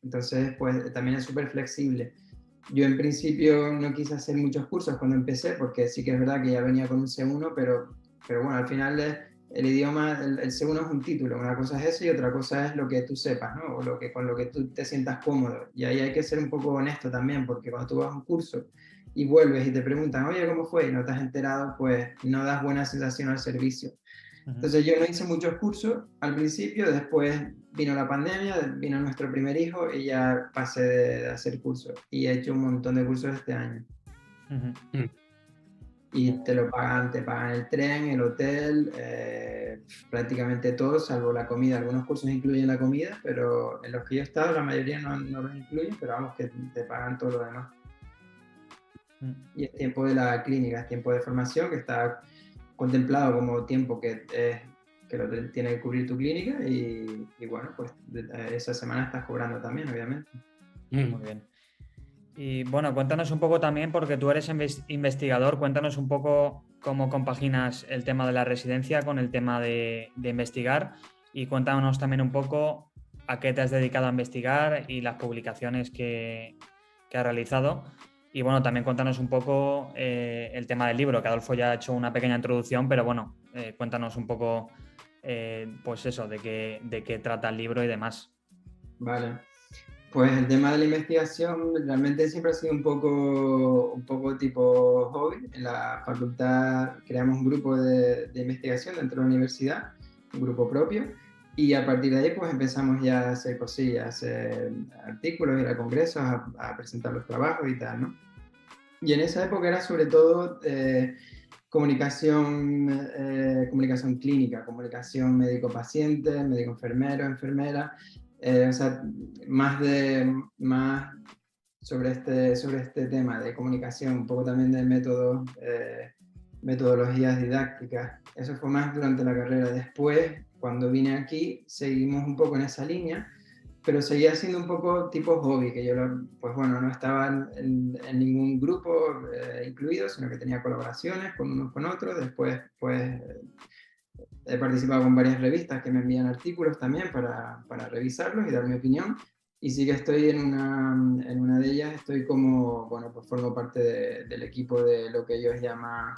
Entonces, pues también es súper flexible. Yo en principio no quise hacer muchos cursos cuando empecé, porque sí que es verdad que ya venía con un C1, pero bueno, al final el idioma, el C1 es un título, una cosa es eso y otra cosa es lo que tú sepas, ¿no? O con lo que tú te sientas cómodo. Y ahí hay que ser un poco honesto también, porque cuando tú vas a un curso y vuelves y te preguntan, oye, ¿cómo fue? Y no te has enterado, pues no das buena sensación al servicio. Entonces yo no hice muchos cursos al principio, después vino la pandemia, vino nuestro primer hijo y ya pasé de hacer cursos. Y he hecho un montón de cursos este año. Ujú. Y te pagan el tren, el hotel, prácticamente todo, salvo la comida. Algunos cursos incluyen la comida, pero en los que yo he estado la mayoría no los incluyen, pero vamos, que te pagan todo lo demás. Y es tiempo de la clínica, es tiempo de formación que está contemplado como tiempo que lo tiene que cubrir tu clínica y bueno, pues esa semana estás cobrando también, obviamente. Muy bien. Y bueno, cuéntanos un poco también, porque tú eres investigador, cuéntanos un poco cómo compaginas el tema de la residencia con el tema de investigar y cuéntanos también un poco a qué te has dedicado a investigar y las publicaciones que has realizado. Y bueno, también cuéntanos un poco el tema del libro, que Adolfo ya ha hecho una pequeña introducción, pero bueno, cuéntanos un poco, pues eso, de qué trata el libro y demás. Vale. Pues el tema de la investigación realmente siempre ha sido un poco tipo hobby. En la facultad creamos un grupo de investigación dentro de la universidad, un grupo propio, y a partir de ahí pues empezamos ya a hacer cosillas, a hacer artículos, ir a congresos, a presentar los trabajos y tal, ¿no? Y en esa época era sobre todo comunicación clínica, comunicación médico-paciente, médico-enfermero, enfermera, o sea, más sobre este tema de comunicación, un poco también de métodos, metodologías didácticas. Eso fue más durante la carrera. Después, cuando vine aquí, seguimos un poco en esa línea, pero seguía siendo un poco tipo hobby, que yo, pues bueno, no estaba en ningún grupo incluido, sino que tenía colaboraciones con unos con otros. Después, pues, he participado con varias revistas que me envían artículos también para revisarlos y dar mi opinión. Y sí que estoy en una de ellas, estoy como, bueno, pues formo parte del equipo de lo que ellos llaman,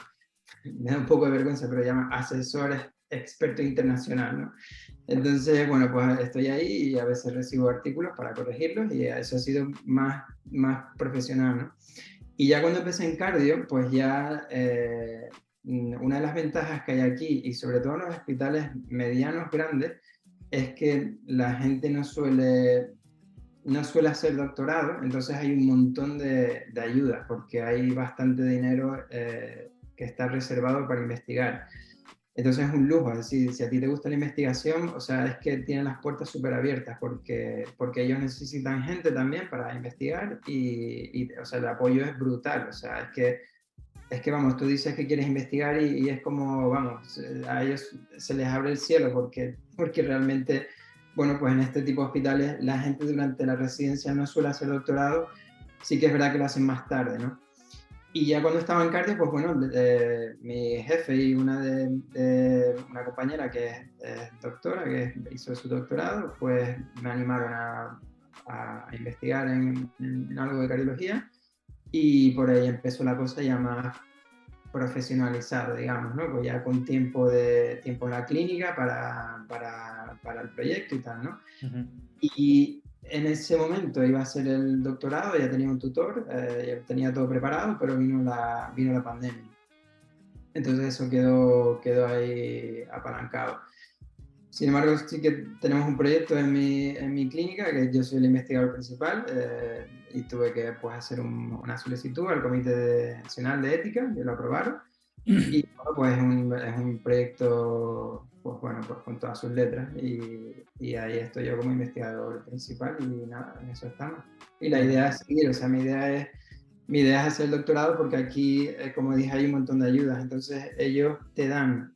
me da un poco de vergüenza, pero llaman asesor experto internacional, ¿no? Entonces, bueno, pues estoy ahí y a veces recibo artículos para corregirlos y eso ha sido más profesional, ¿no? Y ya cuando empecé en cardio, pues ya una de las ventajas que hay aquí, y sobre todo en los hospitales medianos, grandes, es que la gente no suele hacer doctorado, entonces hay un montón de ayudas, porque hay bastante dinero que está reservado para investigar. Entonces es un lujo, es decir, si a ti te gusta la investigación, o sea, es que tienen las puertas súper abiertas porque ellos necesitan gente también para investigar o sea, el apoyo es brutal, o sea, es que vamos, tú dices que quieres investigar y es como, vamos, a ellos se les abre el cielo porque realmente, bueno, pues en este tipo de hospitales la gente durante la residencia no suele hacer doctorado, sí que es verdad que lo hacen más tarde, ¿no? Y ya cuando estaba en cardio, pues bueno, mi jefe y una compañera que es doctora, que hizo su doctorado, pues me animaron a investigar en algo de cardiología y por ahí empezó la cosa ya más profesionalizada, digamos, ¿no? Pues ya con tiempo en la clínica para el proyecto y tal, ¿no? Uh-huh. Y en ese momento iba a hacer el doctorado, ya tenía un tutor, ya tenía todo preparado, pero vino la pandemia. Entonces eso quedó ahí apalancado. Sin embargo, sí que tenemos un proyecto en mi clínica, que yo soy el investigador principal, y tuve que pues, hacer una solicitud al Comité Nacional de Ética, que lo aprobaron. Y bueno, pues es un proyecto, pues bueno, pues con todas sus letras y ahí estoy yo como investigador principal y nada, en eso estamos. Y la idea es seguir, o sea, mi idea es hacer el doctorado porque aquí, como dije, hay un montón de ayudas, entonces ellos te dan,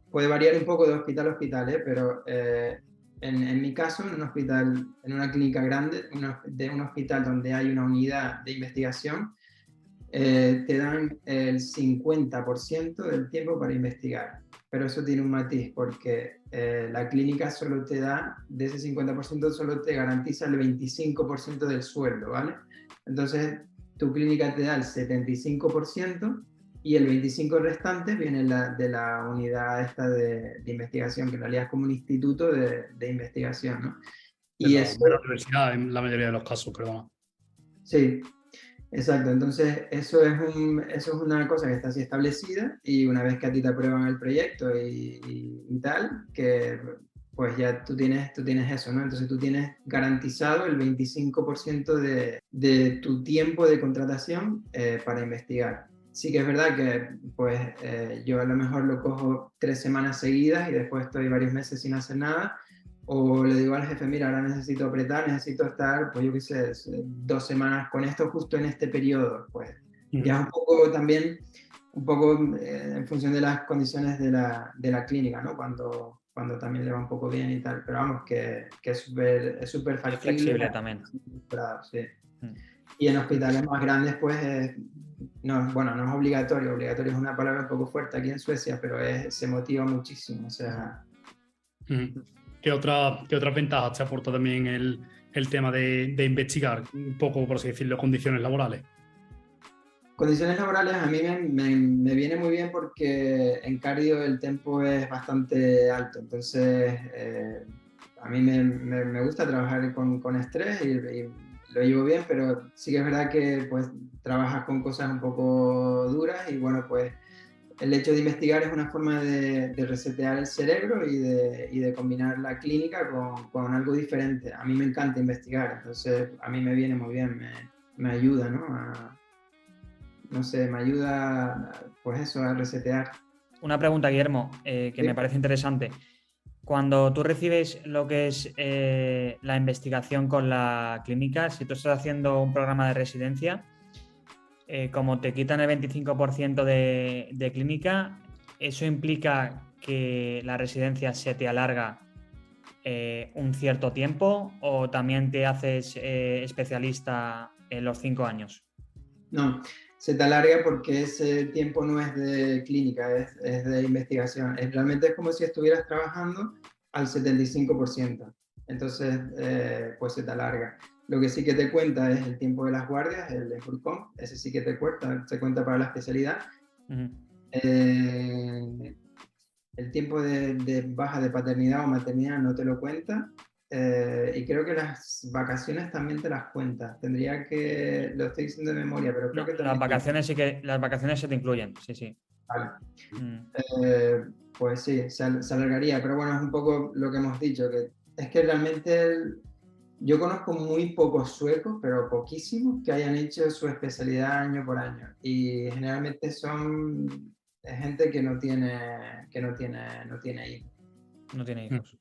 puede variar un poco de hospital a hospital, pero en mi caso, en un hospital, en una clínica grande, de un hospital donde hay una unidad de investigación, te dan el 50% del tiempo para investigar. Pero eso tiene un matiz porque la clínica solo te da, de ese 50% solo te garantiza el 25% del sueldo, ¿vale? Entonces tu clínica te da el 75% y el 25% restante viene de la unidad esta de investigación, que en realidad es como un instituto de investigación, ¿no? Y de eso, la universidad en la mayoría de los casos, perdona. sí. Exacto, entonces eso es una cosa que está así establecida y una vez que a ti te aprueban el proyecto y tal, que pues ya tú tienes eso, ¿no? Entonces tú tienes garantizado el 25% de tu tiempo de contratación para investigar. Sí que es verdad que pues yo a lo mejor lo cojo 3 semanas seguidas y después estoy varios meses sin hacer nada. O le digo al jefe, mira, ahora necesito apretar, necesito estar, pues yo qué sé, 2 semanas con esto justo en este periodo. Pues ya un poco también, en función de las condiciones de la clínica, ¿no? Cuando también le va un poco bien y tal. Pero vamos, que es súper factible. Es flexible también. Sí. Y en hospitales más grandes, pues, no es obligatorio. Obligatorio es una palabra un poco fuerte aquí en Suecia, pero se motiva muchísimo. O sea... ¿Qué otras ventajas te aporta también el tema de investigar, un poco, por así decirlo, condiciones laborales? Condiciones laborales a mí me viene muy bien porque en cardio el tempo es bastante alto, entonces a mí me gusta trabajar con estrés y lo llevo bien, pero sí que es verdad que pues trabajas con cosas un poco duras y bueno, pues el hecho de investigar es una forma de resetear el cerebro y de combinar la clínica con algo diferente. A mí me encanta investigar, entonces a mí me viene muy bien, me ayuda, ¿no? No sé, me ayuda, pues eso, a resetear. Una pregunta, Guillermo, que Sí. me parece interesante. Cuando tú recibes lo que es la investigación con la clínica, si tú estás haciendo un programa de residencia, como te quitan el 25% de clínica, ¿eso implica que la residencia se te alarga un cierto tiempo o también te haces especialista en los 5 años? No, se te alarga porque ese tiempo no es de clínica, es de investigación. Realmente es como si estuvieras trabajando al 75%. Entonces, pues se te alarga. Lo que sí que te cuenta es el tiempo de las guardias, el FURCOM, ese sí que te cuenta para la especialidad. El tiempo de baja de paternidad o maternidad no te lo cuenta. Y creo que las vacaciones también te las cuenta. Tendría que, lo estoy diciendo de memoria, pero creo que también. Las vacaciones se te incluyen, sí, sí. Vale. Pues sí, se alargaría, pero bueno, es un poco lo que hemos dicho, que es que realmente yo conozco muy pocos suecos, pero poquísimos, que hayan hecho su especialidad año por año. Y generalmente son gente que no tiene hijos. No tiene hijos.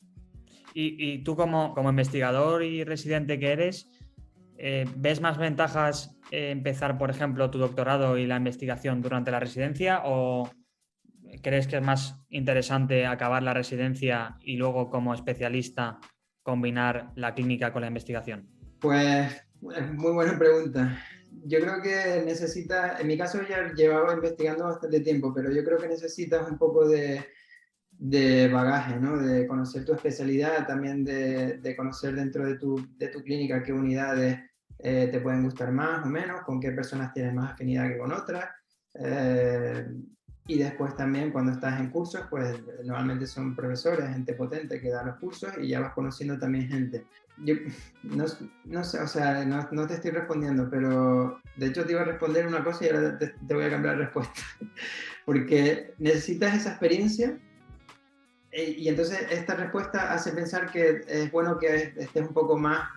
Y tú como investigador y residente que eres, ¿ves más ventajas empezar, por ejemplo, tu doctorado y la investigación durante la residencia o crees que es más interesante acabar la residencia y luego como especialista combinar la clínica con la investigación? Pues es muy buena pregunta. Yo creo que en mi caso ya llevaba investigando bastante tiempo, pero yo creo que necesitas un poco de bagaje, ¿no? De conocer tu especialidad, también de conocer dentro de tu clínica qué unidades te pueden gustar más o menos, con qué personas tienes más afinidad que con otras. Y después también cuando estás en cursos, pues normalmente son profesores, gente potente que da los cursos y ya vas conociendo también gente. Yo no sé, o sea, no te estoy respondiendo, pero de hecho te iba a responder una cosa y ahora te voy a cambiar la respuesta. Porque necesitas esa experiencia. Y entonces esta respuesta hace pensar que es bueno que estés un poco más,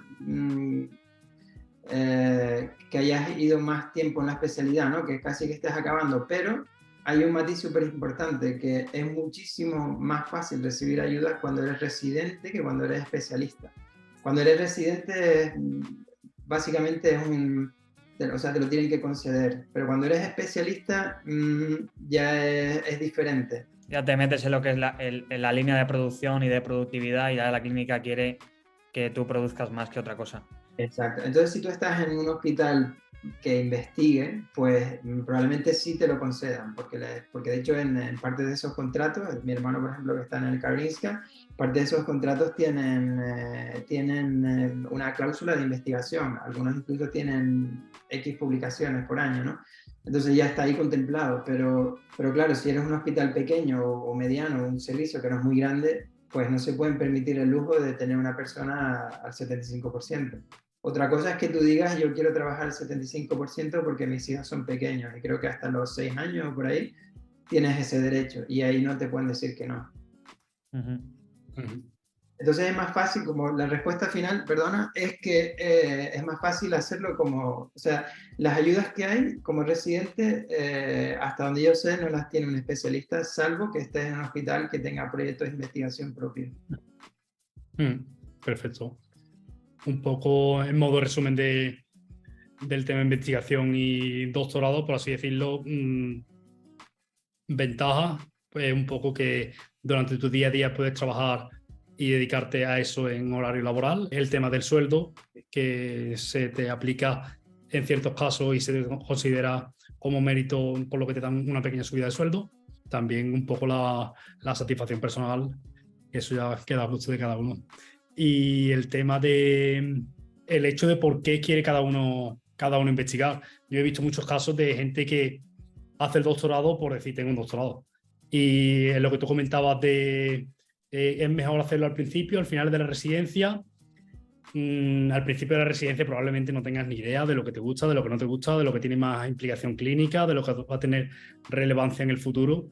que hayas ido más tiempo en la especialidad, ¿no? Que casi que estés acabando, pero hay un matiz súper importante, que es muchísimo más fácil recibir ayuda cuando eres residente que cuando eres especialista. Cuando eres residente, básicamente o sea, te lo tienen que conceder, pero cuando eres especialista ya es diferente. Ya te metes en lo que es la línea de producción y de productividad y ya la clínica quiere que tú produzcas más que otra cosa. Exacto. Entonces, si tú estás en un hospital que investigue, pues probablemente sí te lo concedan, porque de hecho en parte de esos contratos, mi hermano, por ejemplo, que está en el Karolinska, parte de esos contratos tienen una cláusula de investigación. Algunos incluso tienen X publicaciones por año, ¿no? Entonces ya está ahí contemplado, pero claro, si eres un hospital pequeño o mediano, un servicio que no es muy grande, pues no se pueden permitir el lujo de tener una persona al 75%. Otra cosa es que tú digas, yo quiero trabajar al 75% porque mis hijos son pequeños y creo que hasta los 6 años o por ahí tienes ese derecho y ahí no te pueden decir que no. Entonces es más fácil, como la respuesta final, perdona, es que es más fácil hacerlo como, o sea, las ayudas que hay como residente, hasta donde yo sé, no las tiene un especialista, salvo que estés en un hospital que tenga proyectos de investigación propios. Perfecto. Un poco en modo resumen del tema de investigación y doctorado, por así decirlo, ventaja, pues un poco que durante tu día a día puedes trabajar y dedicarte a eso en horario laboral. El tema del sueldo, que se te aplica en ciertos casos y se te considera como mérito, por lo que te dan una pequeña subida de sueldo. También un poco la satisfacción personal, eso ya queda a gusto de cada uno. Y el tema el hecho de por qué quiere cada uno investigar. Yo he visto muchos casos de gente que hace el doctorado por decir tengo un doctorado. Y lo que tú comentabas es mejor hacerlo al principio, al final de la residencia. Al principio de la residencia probablemente no tengas ni idea de lo que te gusta, de lo que no te gusta, de lo que tiene más implicación clínica, de lo que va a tener relevancia en el futuro.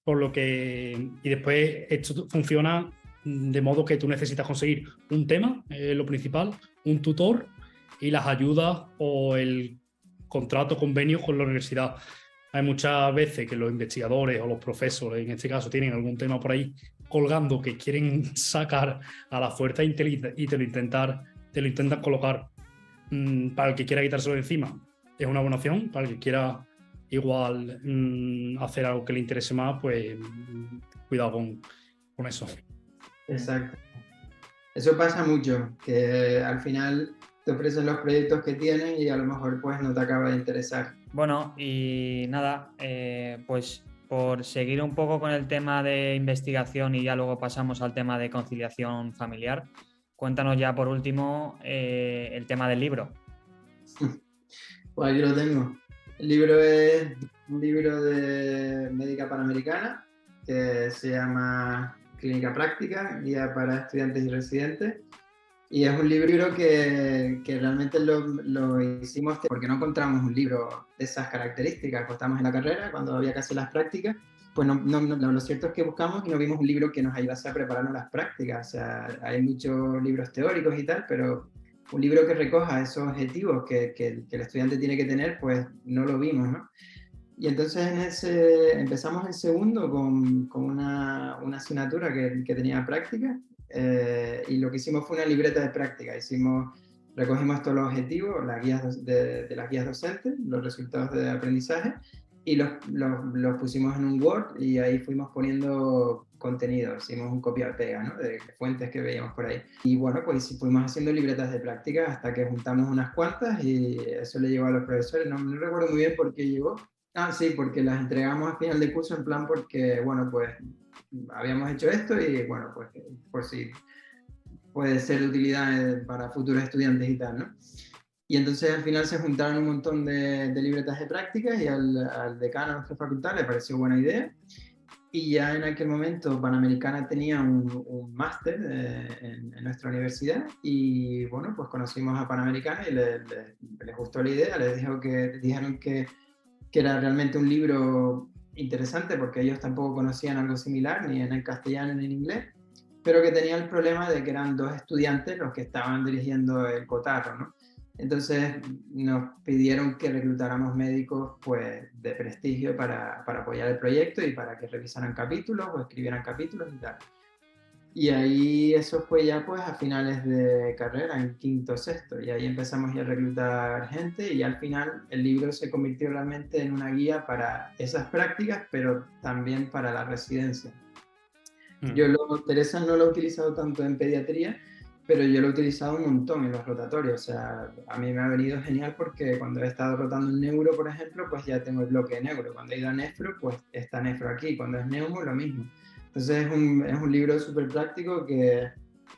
Por lo que, y después esto funciona de modo que tú necesitas conseguir un tema, lo principal, un tutor y las ayudas o el contrato, convenio con la universidad. Hay muchas veces que los investigadores o los profesores, en este caso, tienen algún tema por ahí colgando que quieren sacar a la fuerza y te lo intentan colocar. Para el que quiera quitárselo de encima es una buena opción, para el que quiera igual hacer algo que le interese más, pues cuidado con eso. Exacto. Eso pasa mucho, que al final te ofrecen los proyectos que tienen y a lo mejor pues no te acaba de interesar. Bueno, y nada, pues por seguir un poco con el tema de investigación y ya luego pasamos al tema de conciliación familiar, cuéntanos ya por último el tema del libro. Pues aquí lo tengo. El libro es un libro de médica panamericana que se llama Clínica Práctica, guía para estudiantes y residentes. Y es un libro que realmente lo hicimos porque no encontramos un libro de esas características. Cuando estábamos en la carrera, cuando había que hacer las prácticas, pues lo cierto es que buscamos y no vimos un libro que nos ayudase a prepararnos las prácticas. O sea, hay muchos libros teóricos y tal, pero un libro que recoja esos objetivos que el estudiante tiene que tener, pues no lo vimos, ¿no? Y entonces empezamos el segundo con una asignatura que tenía práctica, y lo que hicimos fue una libreta de práctica. Recogimos todos los objetivos, las guías de las guías docentes, los resultados de aprendizaje, y los pusimos en un Word y ahí fuimos poniendo contenido. Hicimos un copia-pega, ¿no? De fuentes que veíamos por ahí. Y bueno, pues fuimos haciendo libretas de práctica hasta que juntamos unas cuantas y eso le llegó a los profesores. No recuerdo muy bien por qué llegó. Ah, sí, porque las entregamos al final de curso en plan porque, bueno, pues habíamos hecho esto y, bueno, pues por si puede ser de utilidad para futuros estudiantes y tal, ¿no? Y entonces al final se juntaron un montón de libretas de prácticas y al decano de nuestra facultad le pareció buena idea. Y ya en aquel momento Panamericana tenía un máster en nuestra universidad y, bueno, pues conocimos a Panamericana y les gustó la idea, dijeron que era realmente un libro interesante porque ellos tampoco conocían algo similar, ni en el castellano ni en inglés, pero que tenía el problema de que eran dos estudiantes los que estaban dirigiendo el cotarro, ¿no? Entonces nos pidieron que reclutáramos médicos pues, de prestigio para apoyar el proyecto y para que revisaran capítulos o escribieran capítulos y tal. Y ahí eso fue ya pues a finales de carrera, en quinto, sexto, y ahí empezamos ya a reclutar gente y al final el libro se convirtió realmente en una guía para esas prácticas, pero también para la residencia. Teresa no lo he utilizado tanto en pediatría, pero yo lo he utilizado un montón en los rotatorios. O sea, a mí me ha venido genial porque cuando he estado rotando en neuro, por ejemplo, pues ya tengo el bloque de neuro. Cuando he ido a nefro, pues está nefro aquí. Cuando es neumo, lo mismo. Entonces es un libro súper práctico que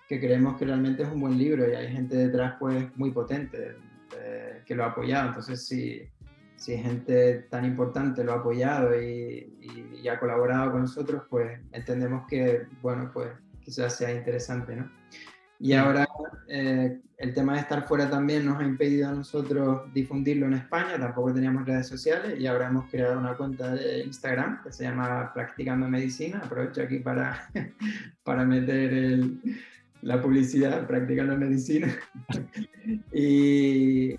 creemos que realmente es un buen libro y hay gente detrás pues muy potente que lo ha apoyado. Entonces si gente tan importante lo ha apoyado y ha colaborado con nosotros, pues entendemos que, bueno, pues quizás sea interesante, ¿no? Y ahora el tema de estar fuera también nos ha impedido a nosotros difundirlo en España, tampoco teníamos redes sociales y ahora hemos creado una cuenta de Instagram que se llama Practicando Medicina. Aprovecho aquí para meter la publicidad, Practicando Medicina, y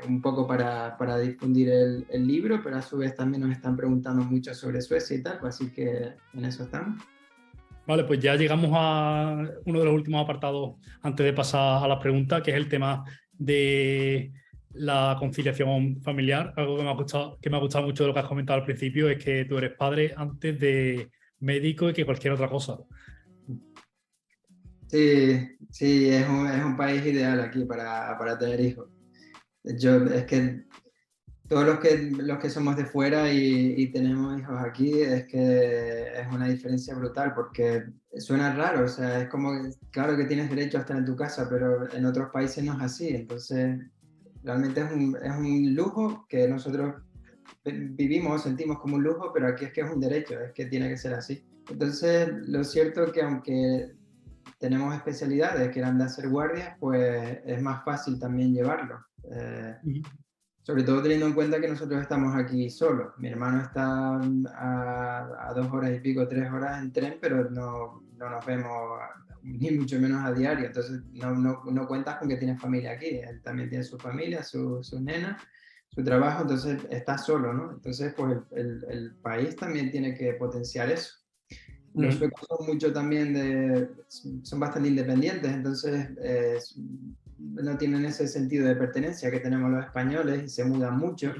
un poco para difundir el libro, pero a su vez también nos están preguntando mucho sobre Suecia y tal, así que en eso estamos. Vale, pues ya llegamos a uno de los últimos apartados antes de pasar a la pregunta, que es el tema de la conciliación familiar. Algo que me ha gustado mucho de lo que has comentado al principio es que tú eres padre antes de médico y que cualquier otra cosa. Sí, es un país ideal aquí para tener hijos. Es que todos los que somos de fuera y tenemos hijos aquí, es que es una diferencia brutal porque suena raro, o sea, es como, claro que tienes derecho a estar en tu casa, pero en otros países no es así, entonces realmente es un lujo que nosotros vivimos, sentimos como un lujo, pero aquí es que es un derecho, es que tiene que ser así. Entonces, lo cierto es que aunque tenemos especialidades que eran de hacer guardias, pues es más fácil también llevarlo. Sobre todo teniendo en cuenta que nosotros estamos aquí solos. Mi hermano está a 2 horas y pico, 3 horas en tren, pero no nos vemos ni mucho menos a diario. Entonces no cuentas con que tienes familia aquí. Él también tiene su familia, sus nenas, su trabajo, entonces está solo, ¿no? Entonces pues el país también tiene que potenciar eso. Los suecos son bastante independientes, entonces no tienen ese sentido de pertenencia que tenemos los españoles y se mudan mucho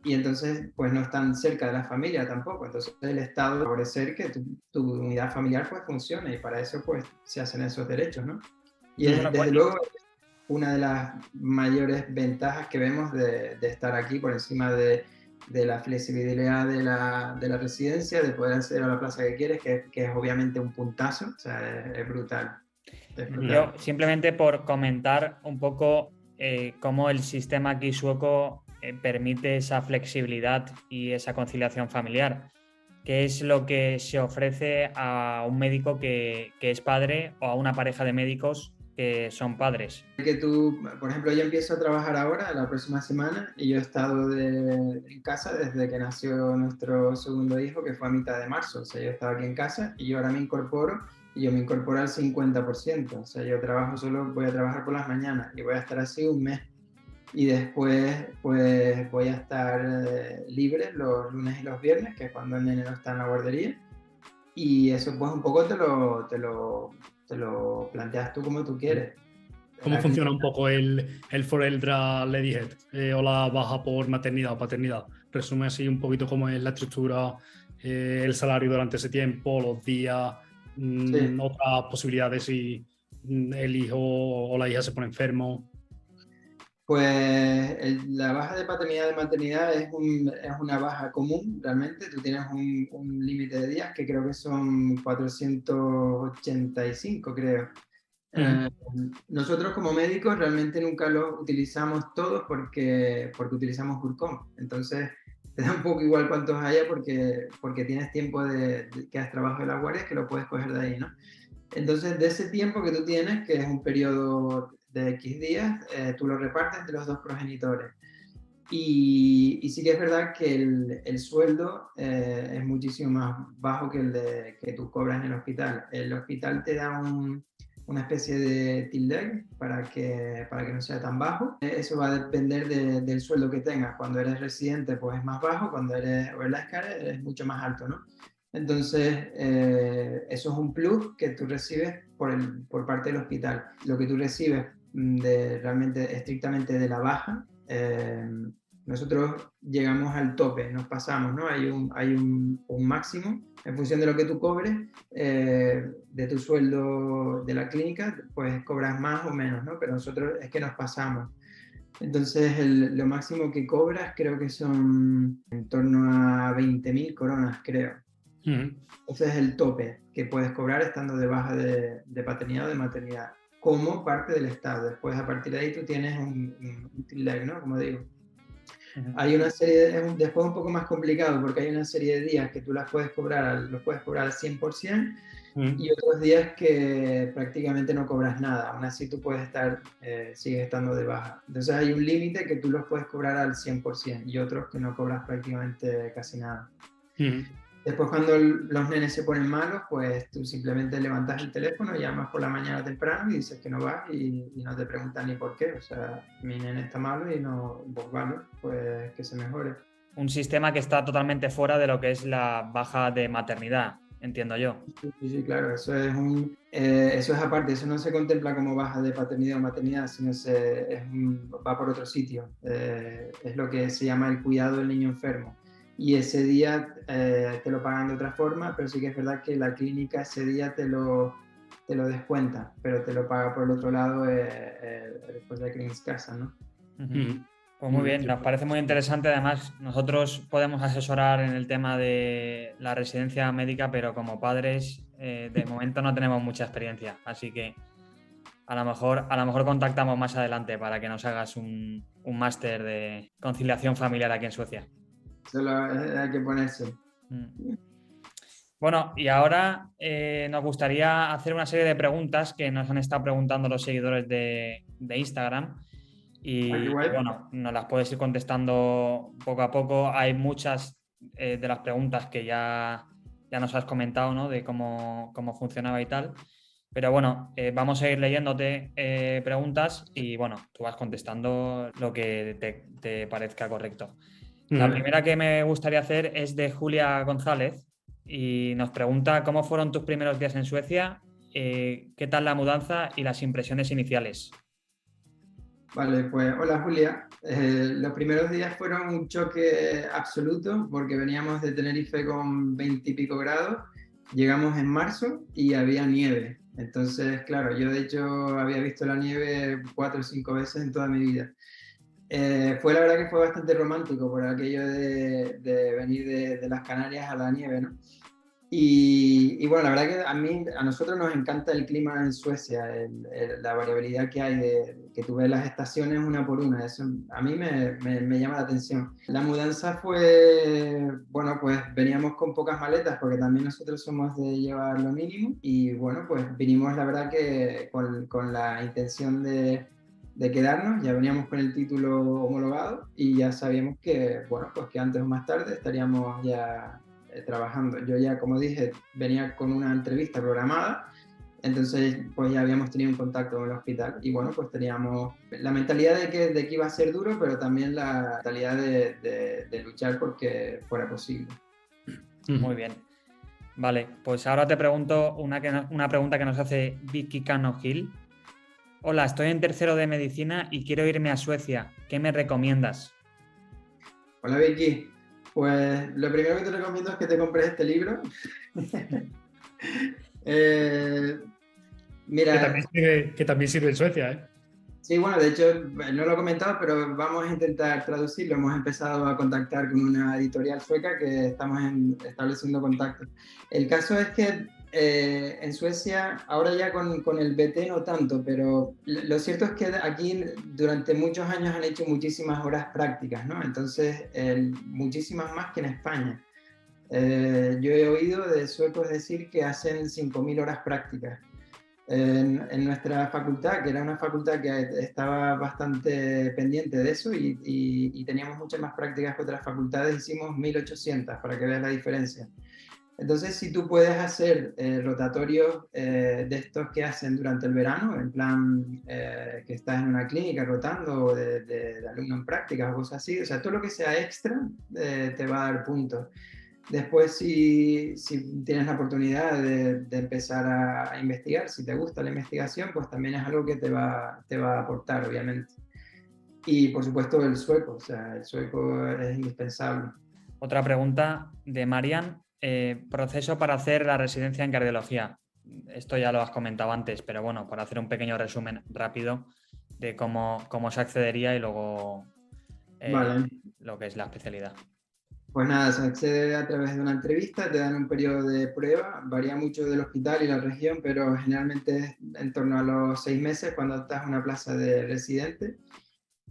y entonces pues no están cerca de la familia tampoco. Entonces el Estado debe favorecer que tu unidad familiar pues funcione y para eso pues se hacen esos derechos, ¿no? Y desde luego una de las mayores ventajas que vemos de estar aquí por encima de la flexibilidad de la residencia, de poder acceder a la plaza que quieres, que es obviamente un puntazo, o sea, es brutal. Es brutal. Yo, simplemente por comentar un poco cómo el sistema aquí sueco permite esa flexibilidad y esa conciliación familiar. ¿Qué es lo que se ofrece a un médico que es padre o a una pareja de médicos que son padres? Que tú, por ejemplo, yo empiezo a trabajar ahora, la próxima semana, y yo he estado en casa desde que nació nuestro segundo hijo, que fue a mitad de marzo. O sea, yo estaba aquí en casa y yo ahora me incorporo, y yo me incorporo al 50%. O sea, yo trabajo solo, voy a trabajar por las mañanas y voy a estar así un mes. Y después, pues voy a estar libre los lunes y los viernes, que es cuando el nene no está en la guardería. Y eso, pues, un poco te lo planteas tú como tú quieres. ¿Cómo funciona un poco el Foreldra Ledighet o la baja por maternidad o paternidad? Resume así un poquito cómo es la estructura, el salario durante ese tiempo, los días, Sí. otras posibilidades si el hijo o la hija se pone enfermo. Pues la baja de paternidad de maternidad es una baja común, realmente. Tú tienes un límite de días que creo que son 485, creo. Nosotros como médicos realmente nunca los utilizamos todos porque utilizamos Burcom. Entonces te da un poco igual cuántos haya porque tienes tiempo que has trabajado en la guardia, que lo puedes coger de ahí, ¿no? Entonces, de ese tiempo que tú tienes, que es un periodo de X días, tú lo repartes entre los dos progenitores. Y sí que es verdad que el sueldo es muchísimo más bajo que el que tú cobras en el hospital. El hospital te da una especie de tilde para que no sea tan bajo. Eso va a depender del sueldo que tengas. Cuando eres residente, pues es más bajo. Cuando eres Overlasker, es mucho más alto, ¿no? Entonces, eso es un plus que tú recibes por parte del hospital. Lo que tú recibes realmente estrictamente de la baja, nosotros llegamos al tope, nos pasamos, ¿no? Hay un máximo en función de lo que tú cobres, de tu sueldo de la clínica, pues cobras más o menos, ¿no? Pero nosotros es que nos pasamos. Entonces, lo máximo que cobras creo que son en torno a 20.000 coronas, creo. Ese es el tope que puedes cobrar estando de baja de paternidad o de maternidad, como parte del Estado. Después, a partir de ahí, tú tienes un tilde, ¿no? Como digo. Hay una serie, después un poco más complicado, porque hay una serie de días que tú los puedes cobrar al 100%, y otros días que prácticamente no cobras nada. Aún así, tú puedes sigues estando de baja. Entonces, hay un límite que tú los puedes cobrar al 100%, y otros que no cobras prácticamente casi nada. Después, cuando los nenes se ponen malos, pues tú simplemente levantas el teléfono, llamas por la mañana temprano y dices que no vas, y no te preguntan ni por qué. O sea, mi nene está malo y no, pues vale, pues que se mejore. Un sistema que está totalmente fuera de lo que es la baja de maternidad, entiendo yo. Sí, claro, eso es aparte, eso no se contempla como baja de paternidad o maternidad, sino va por otro sitio. Es lo que se llama el cuidado del niño enfermo. Y ese día te lo pagan de otra forma, pero sí que es verdad que la clínica ese día te lo descuenta, pero te lo paga por el otro lado después de Kringskassa, ¿no? Pues muy bien, nos parece muy interesante. Además, nosotros podemos asesorar en el tema de la residencia médica, pero como padres de momento no tenemos mucha experiencia, así que a lo mejor contactamos más adelante para que nos hagas un máster de conciliación familiar aquí en Suecia. Solo hay que ponerse. Bueno, y ahora nos gustaría hacer una serie de preguntas que nos han estado preguntando los seguidores de Instagram. Y bueno, nos las puedes ir contestando poco a poco. Hay muchas de las preguntas que ya nos has comentado, ¿no? De cómo funcionaba y tal. Pero bueno, vamos a ir leyéndote preguntas y bueno, tú vas contestando lo que te parezca correcto. La primera que me gustaría hacer es de Julia González y nos pregunta cómo fueron tus primeros días en Suecia, qué tal la mudanza y las impresiones iniciales. Vale, pues hola Julia. Los primeros días fueron un choque absoluto porque veníamos de Tenerife con 20 y pico grados, llegamos en marzo y había nieve. Entonces, claro, yo de hecho había visto la nieve 4 o 5 veces en toda mi vida. Fue la verdad que fue bastante romántico por aquello de venir de las Canarias a la nieve, ¿no? Y bueno, la verdad que a nosotros nos encanta el clima en Suecia, la variabilidad que hay, que tú ves las estaciones una por una, eso a mí me llama la atención. La mudanza fue, bueno, pues veníamos con pocas maletas porque también nosotros somos de llevar lo mínimo y bueno, pues vinimos la verdad que con la intención de quedarnos, ya veníamos con el título homologado y ya sabíamos que, bueno, pues que antes o más tarde estaríamos ya trabajando. Yo ya, como dije, venía con una entrevista programada, entonces pues ya habíamos tenido un contacto con el hospital y bueno, pues teníamos la mentalidad de que iba a ser duro, pero también la mentalidad de luchar porque fuera posible. Muy bien. Vale, pues ahora te pregunto una pregunta que nos hace Vicky Cano Gil. Hola, estoy en tercero de medicina y quiero irme a Suecia. ¿Qué me recomiendas? Hola Vicky, pues lo primero que te recomiendo es que te compres este libro. Mira, Que también sirve en Suecia, ¿eh? sí, bueno, de hecho no lo he comentado, pero vamos a intentar traducirlo. Hemos empezado a contactar con una editorial sueca que estamos estableciendo contacto. El caso es que en Suecia, ahora ya con el BT no tanto, pero lo cierto es que aquí durante muchos años han hecho muchísimas horas prácticas, ¿no? Entonces, muchísimas más que en España. Yo he oído de suecos decir que hacen 5.000 horas prácticas. En nuestra facultad, que era una facultad que estaba bastante pendiente de eso y teníamos muchas más prácticas que otras facultades, hicimos 1.800 para que veas la diferencia. Entonces, si tú puedes hacer rotatorios de estos que hacen durante el verano, en plan que estás en una clínica rotando o de alumno en prácticas o cosas así, o sea, todo lo que sea extra te va a dar puntos. Después, si tienes la oportunidad de empezar a investigar, si te gusta la investigación, pues también es algo que te va a aportar, obviamente. Y por supuesto el sueco, o sea, el sueco es indispensable. Otra pregunta de Marian. Proceso para hacer la residencia en cardiología. Esto ya lo has comentado antes, pero bueno, para hacer un pequeño resumen rápido de cómo se accedería y luego Vale. lo que es la especialidad. Pues nada, se accede a través de una entrevista, te dan un periodo de prueba, varía mucho del hospital y la región, pero generalmente es en torno a los 6 meses cuando estás en una plaza de residente.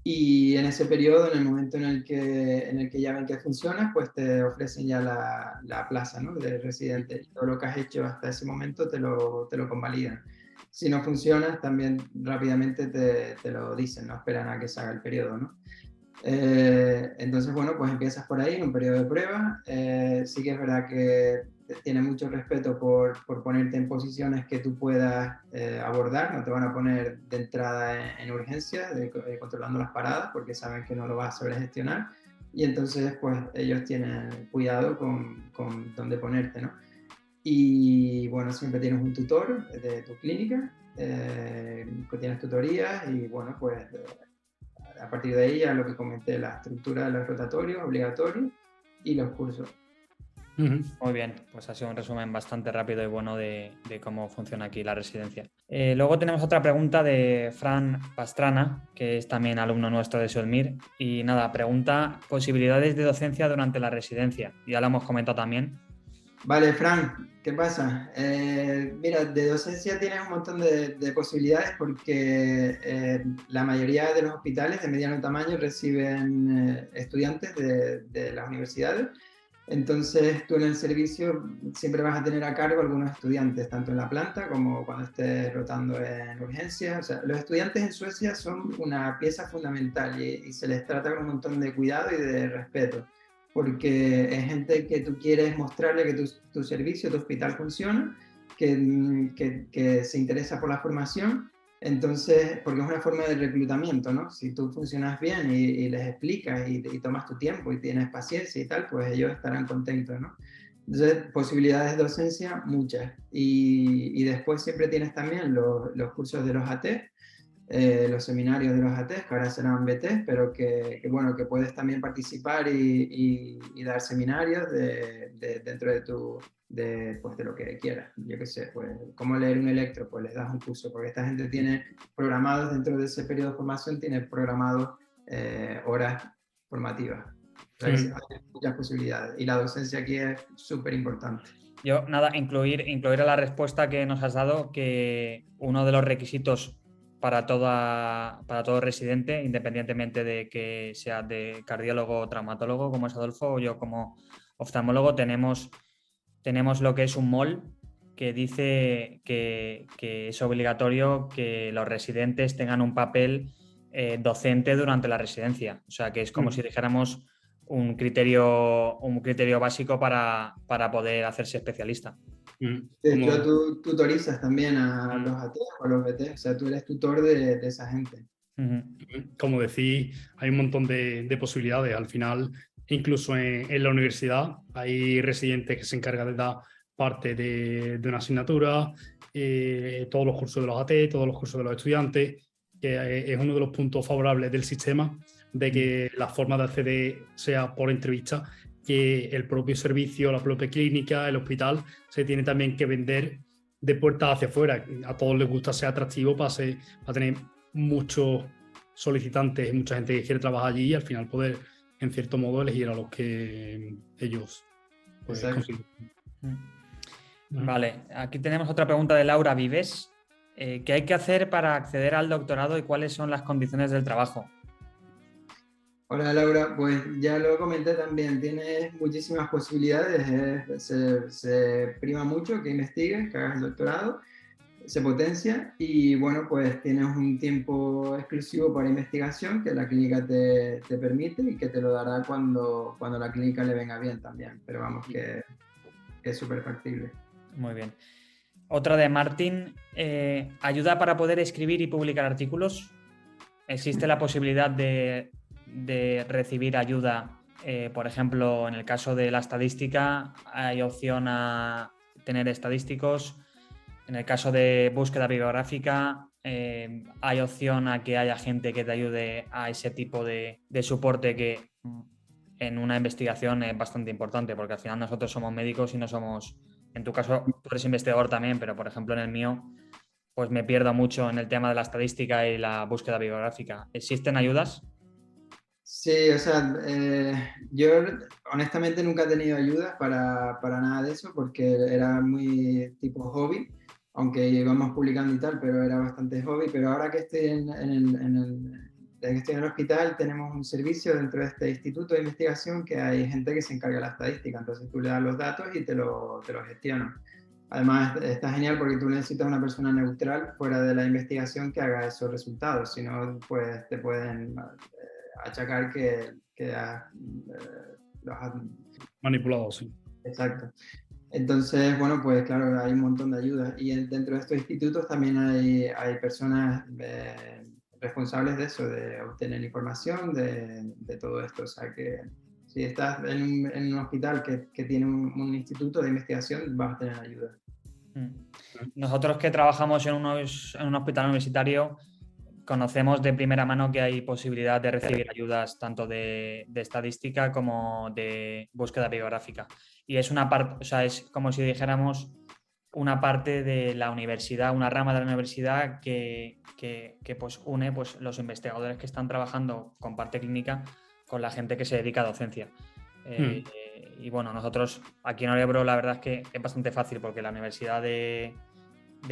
Y en ese periodo, en el momento en el que ya ven que funciona, pues te ofrecen ya la plaza, ¿no?, de residente. Y todo lo que has hecho hasta ese momento te lo convalidan. Si no funciona, también rápidamente te lo dicen, no esperan a que se haga el periodo, ¿no? Entonces, bueno, pues empiezas por ahí en un periodo de prueba. Sí que es verdad que tiene mucho respeto por ponerte en posiciones que tú puedas abordar. No te van a poner de entrada en urgencias, controlando las paradas, porque saben que no lo vas a saber gestionar. Y entonces, pues ellos tienen cuidado con dónde ponerte, ¿no? Y bueno, siempre tienes un tutor de tu clínica, que tienes tutorías y bueno, pues a partir de ahí ya lo que comenté, la estructura de los rotatorios obligatorios y los cursos. Muy bien, pues ha sido un resumen bastante rápido y bueno de cómo funciona aquí la residencia. Luego tenemos otra pregunta de Fran Pastrana, que es también alumno nuestro de Solmir. Y nada, pregunta posibilidades de docencia durante la residencia. Ya lo hemos comentado también. Vale, Fran, ¿qué pasa? Mira, de docencia tienes un montón de posibilidades porque la mayoría de los hospitales de mediano tamaño reciben estudiantes de las universidades. Entonces, tú en el servicio siempre vas a tener a cargo algunos estudiantes, tanto en la planta como cuando estés rotando en urgencias. O sea, los estudiantes en Suecia son una pieza fundamental y se les trata con un montón de cuidado y de respeto, porque es gente que tú quieres mostrarle que tu servicio, tu hospital funciona, que se interesa por la formación. Entonces, porque es una forma de reclutamiento, ¿no? Si tú funcionas bien y les explicas y tomas tu tiempo y tienes paciencia y tal, pues ellos estarán contentos, ¿no? Entonces, posibilidades de docencia, muchas. Y después siempre tienes también los cursos de los AT, los seminarios de los ATs, que ahora serán BTs, pero bueno, que puedes también participar y dar seminarios dentro pues de lo que quieras. Yo qué sé, pues cómo leer un electro, pues les das un curso, porque esta gente tiene programados dentro de ese periodo de formación, tiene programados horas formativas. O sea, hay muchas posibilidades y la docencia aquí es súper importante. Yo, nada, incluir a la respuesta que nos has dado que uno de los requisitos para todo residente, independientemente de que sea de cardiólogo o traumatólogo, como es Adolfo, o yo como oftalmólogo, tenemos lo que es un MOL que dice que es obligatorio que los residentes tengan un papel docente durante la residencia. O sea, que es como si dijéramos un criterio básico para poder hacerse especialista. De hecho, tú tutorizas también a los AT o a los BT, o sea, tú eres tutor de esa gente. Como decís, hay un montón de posibilidades. Al final, incluso en la universidad, hay residentes que se encargan de dar parte de una asignatura, todos los cursos de los AT, todos los cursos de los estudiantes, que es uno de los puntos favorables del sistema, de que la forma de acceder sea por entrevista, que el propio servicio, la propia clínica, el hospital, se tiene también que vender de puertas hacia afuera. A todos les gusta ser atractivo para tener muchos solicitantes, mucha gente que quiere trabajar allí y al final poder, en cierto modo, elegir a los que ellos pues, consiguen. Vale, aquí tenemos otra pregunta de Laura Vives. ¿Qué hay que hacer para acceder al doctorado y cuáles son las condiciones del trabajo? Hola Laura, pues ya lo comenté también, tienes muchísimas posibilidades, se prima mucho que investigues, que hagas el doctorado, se potencia y bueno, pues tienes un tiempo exclusivo para investigación que la clínica te permite y que te lo dará cuando la clínica le venga bien también, pero vamos que es súper factible. Muy bien. Otra de Martín, ¿ayuda para poder escribir y publicar artículos? ¿Existe la posibilidad de recibir ayuda? Por ejemplo, en el caso de la estadística, hay opción a tener estadísticos. En el caso de búsqueda bibliográfica, hay opción a que haya gente que te ayude a ese tipo de soporte que en una investigación es bastante importante, porque al final nosotros somos médicos y no somos... En tu caso, tú eres investigador también, pero por ejemplo en el mío, pues me pierdo mucho en el tema de la estadística y la búsqueda bibliográfica. ¿Existen ayudas? Sí, o sea, yo honestamente nunca he tenido ayudas para nada de eso porque era muy tipo hobby, aunque íbamos publicando y tal, pero era bastante hobby. Pero ahora que estoy desde que estoy en el hospital, tenemos un servicio dentro de este instituto de investigación que hay gente que se encarga de la estadística, entonces tú le das los datos y te lo gestiona. Además, está genial porque tú necesitas una persona neutral fuera de la investigación que haga esos resultados, si no, pues te pueden achacar que los has manipulado, sí. Exacto. Entonces, bueno, pues claro, hay un montón de ayudas y dentro de estos institutos también hay personas responsables de eso, de obtener información de todo esto. O sea que si estás en un hospital que tiene un instituto de investigación, vas a tener ayuda. Nosotros que trabajamos en un hospital universitario, conocemos de primera mano que hay posibilidad de recibir ayudas tanto de estadística como de búsqueda bibliográfica. Y es una parte, o sea, es como si dijéramos una parte de la universidad, una rama de la universidad que pues une pues, los investigadores que están trabajando con parte clínica con la gente que se dedica a docencia. Y bueno, nosotros aquí en Örebro la verdad es que es bastante fácil porque la Universidad de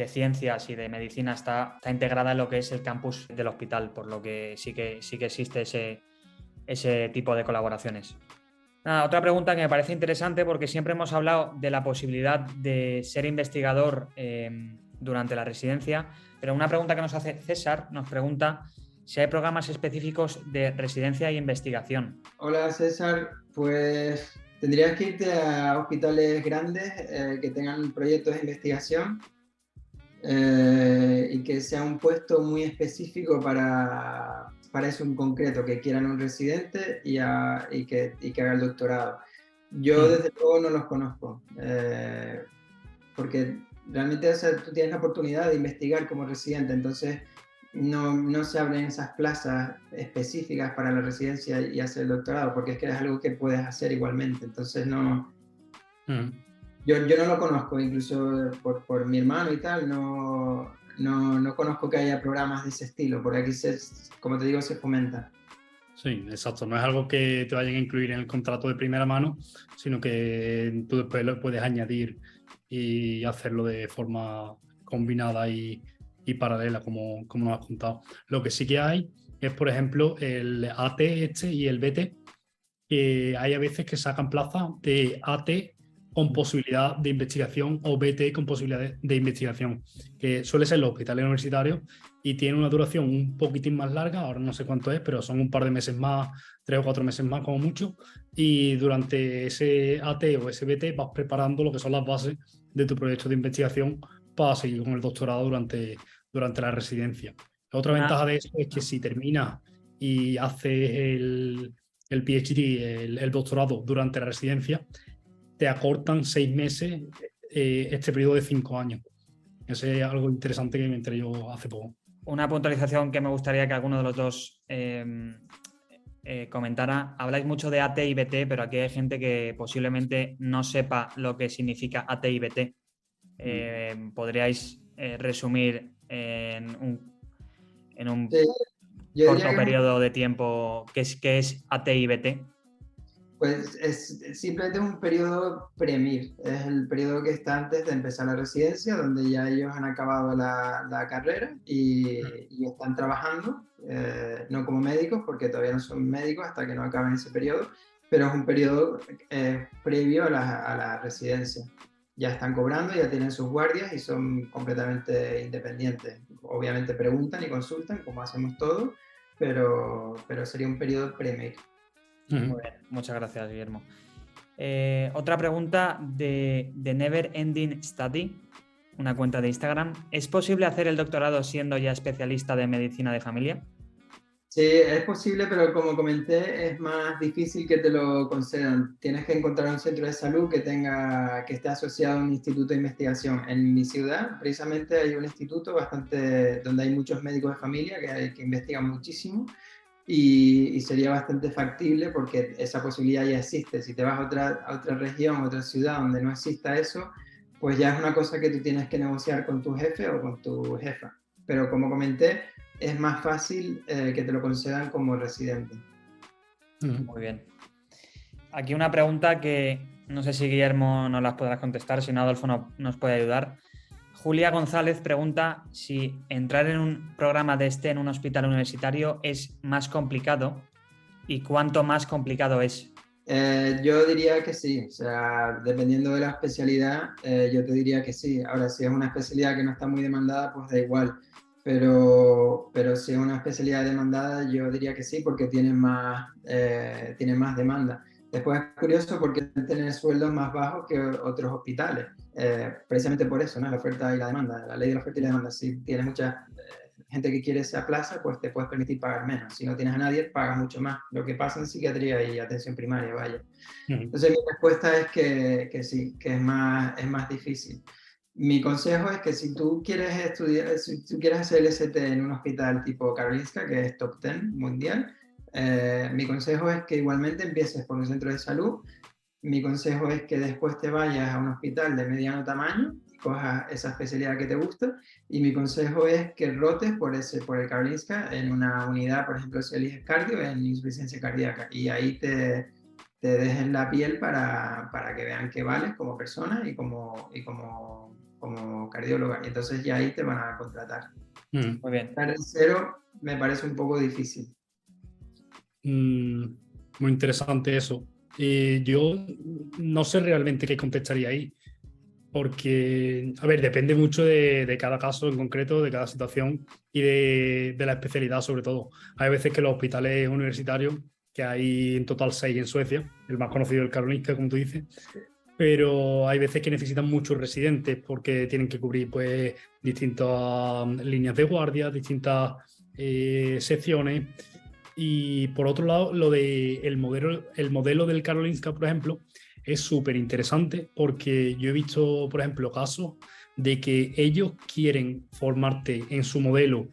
Ciencias y de Medicina está integrada en lo que es el campus del hospital, por lo que sí que existe ese tipo de colaboraciones. Otra pregunta que me parece interesante porque siempre hemos hablado de la posibilidad de ser investigador durante la residencia, pero una pregunta que nos hace César nos pregunta si hay programas específicos de residencia e investigación. Hola César, pues tendrías que irte a hospitales grandes que tengan proyectos de investigación y que sea un puesto muy específico para eso en concreto, que quieran un residente y que haga el doctorado. Yo desde luego no los conozco, porque realmente, o sea, tú tienes la oportunidad de investigar como residente, entonces no se abren esas plazas específicas para la residencia y hacer el doctorado, porque es que es algo que puedes hacer igualmente. Entonces no, yo no lo conozco, incluso por mi hermano y tal, no conozco que haya programas de ese estilo, porque aquí, como te digo, se fomenta. Sí, exacto. No es algo que te vayan a incluir en el contrato de primera mano, sino que tú después lo puedes añadir y hacerlo de forma combinada y paralela, como nos has contado. Lo que sí que hay es, por ejemplo, el AT y el BT, que hay a veces que sacan plazas de AT con posibilidad de investigación o BT con posibilidad de investigación, que suele ser los hospitales universitarios y tiene una duración un poquitín más larga, ahora no sé cuánto es, pero son un par de meses más, 3 o 4 meses más como mucho, y durante ese AT o ese BT vas preparando lo que son las bases de tu proyecto de investigación para seguir con el doctorado durante la residencia. La otra ventaja de eso es que si terminas y haces el PhD, el doctorado durante la residencia, te acortan 6 meses este periodo de 5 años. Eso es algo interesante que me enteré yo hace poco. Una puntualización que me gustaría que alguno de los dos comentara. Habláis mucho de AT y BT, pero aquí hay gente que posiblemente no sepa lo que significa AT y BT. ¿Podríais resumir en un sí, corto periodo de tiempo qué es AT y BT? Pues es simplemente un periodo pre-MIR, es el periodo que está antes de empezar la residencia, donde ya ellos han acabado la carrera y están trabajando, no como médicos, porque todavía no son médicos hasta que no acaben ese periodo, pero es un periodo previo a la residencia. Ya están cobrando, ya tienen sus guardias y son completamente independientes. Obviamente preguntan y consultan, como hacemos todos, pero sería un periodo pre-MIR. Muy bien, muchas gracias, Guillermo. Otra pregunta de Never Ending Study, una cuenta de Instagram. ¿Es posible hacer el doctorado siendo ya especialista de medicina de familia? Sí, es posible, pero como comenté, es más difícil que te lo concedan. Tienes que encontrar un centro de salud que esté asociado a un instituto de investigación. En mi ciudad, precisamente, hay un instituto donde hay muchos médicos de familia que investigan muchísimo. Y sería bastante factible porque esa posibilidad ya existe. Si te vas a otra región, a otra ciudad donde no exista eso, pues ya es una cosa que tú tienes que negociar con tu jefe o con tu jefa. Pero como comenté, es más fácil que te lo concedan como residente. Muy bien. Aquí una pregunta que no sé si Guillermo nos las podrás contestar, si no Adolfo nos puede ayudar. Julia González pregunta si entrar en un programa de en un hospital universitario es más complicado y cuánto más complicado es. Yo diría que sí, o sea, dependiendo de la especialidad, yo te diría que sí. Ahora, si es una especialidad que no está muy demandada, pues da igual. Pero si es una especialidad demandada, yo diría que sí, porque tiene más demanda. Después es curioso porque tienen sueldos más bajos que otros hospitales. Precisamente por eso, ¿no? La oferta y la demanda, la ley de la oferta y la demanda. Si tienes mucha gente que quiere esa plaza, pues te puedes permitir pagar menos. Si no tienes a nadie, pagas mucho más. Lo que pasa en psiquiatría y atención primaria, vaya. Entonces mi respuesta es que sí, que es más difícil. Mi consejo es que si tú quieres estudiar, si tú quieres hacer el ST en un hospital tipo Karolinska, que es top 10 mundial, mi consejo es que igualmente empieces por un centro de salud. Mi consejo es que después te vayas a un hospital de mediano tamaño y cojas esa especialidad que te gusta. Y mi consejo es que rotes por el Karolinska en una unidad, por ejemplo, si eliges cardio, en insuficiencia cardíaca. Y ahí te dejen la piel para que vean que vales como persona y como cardióloga. Y entonces ya ahí te van a contratar. Muy bien. Estar en cero me parece un poco difícil. Muy interesante eso. Yo no sé realmente qué contestaría ahí, porque, a ver, depende mucho de cada caso en concreto, de cada situación y de la especialidad sobre todo. Hay veces que los hospitales universitarios, que hay en total 6 en Suecia, el más conocido el Karolinska, como tú dices, pero hay veces que necesitan muchos residentes porque tienen que cubrir pues distintas líneas de guardia, distintas secciones. Y por otro lado, el modelo del Karolinska, por ejemplo, es súper interesante porque yo he visto, por ejemplo, casos de que ellos quieren formarte en su modelo